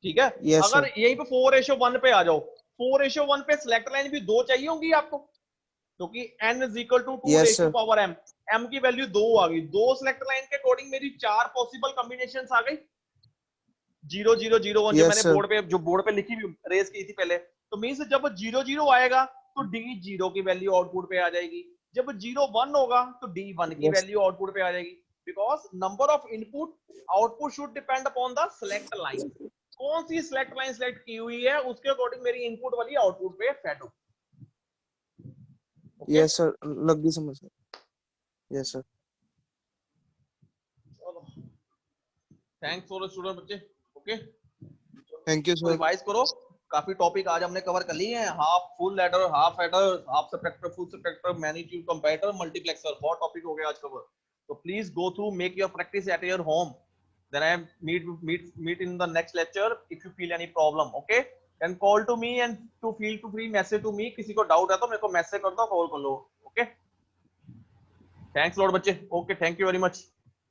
ठीक है। अगर यहीं पे 4:1 पे आ जाओ, 4:1 पे सिलेक्ट लाइन भी 2 चाहिए होंगी आपको, क्योंकि n is equal to 2 raised to power m, m की वैल्यू 2 आ गई। 2 सिलेक्ट लाइन के अकॉर्डिंग मेरी 4 पॉसिबल कॉम्बिनेशंस आ गई, 0 0 0 1 जो मैंने बोर्ड पे लिखी हुई रेस की थी पहले। तो मींस जब 0 0 आएगा तो d 0 की वैल्यू आउटपुट पे आ जाएगी, जब 0 1 होगा तो d 1 की वैल्यू आउटपुट पे आ जाएगी। Because number of input output should depend upon the select line. कौन सी सिलेक्ट लाइन सिलेक्ट की हुई है उसके अकॉर्डिंग मेरी इनपुट वाली आउटपुट पे फेड हो। यस सर, लग गई समझ sir. Yes sir, thanks for student बच्चे। Okay, thank you sir. Revise करो, काफी टॉपिक आज हमने कवर कर लिए हैं। Half full adder, half adder, half subtractor, full subtractor, magnitude comparator, multiplexer, बहुत टॉपिक हो गया आज कवर। तो please go through, make your practice at your home, then I meet in the next lecture if you feel any problem. Okay, can call to me and to feel to free message to me, किसी को doubt है तो मेरे को message कर दो, call कर लो। Okay, thanks lot बच्चे। Okay, thank you very much.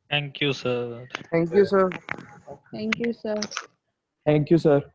Thank you sir. Thank you sir. Thank you sir. Thank you sir.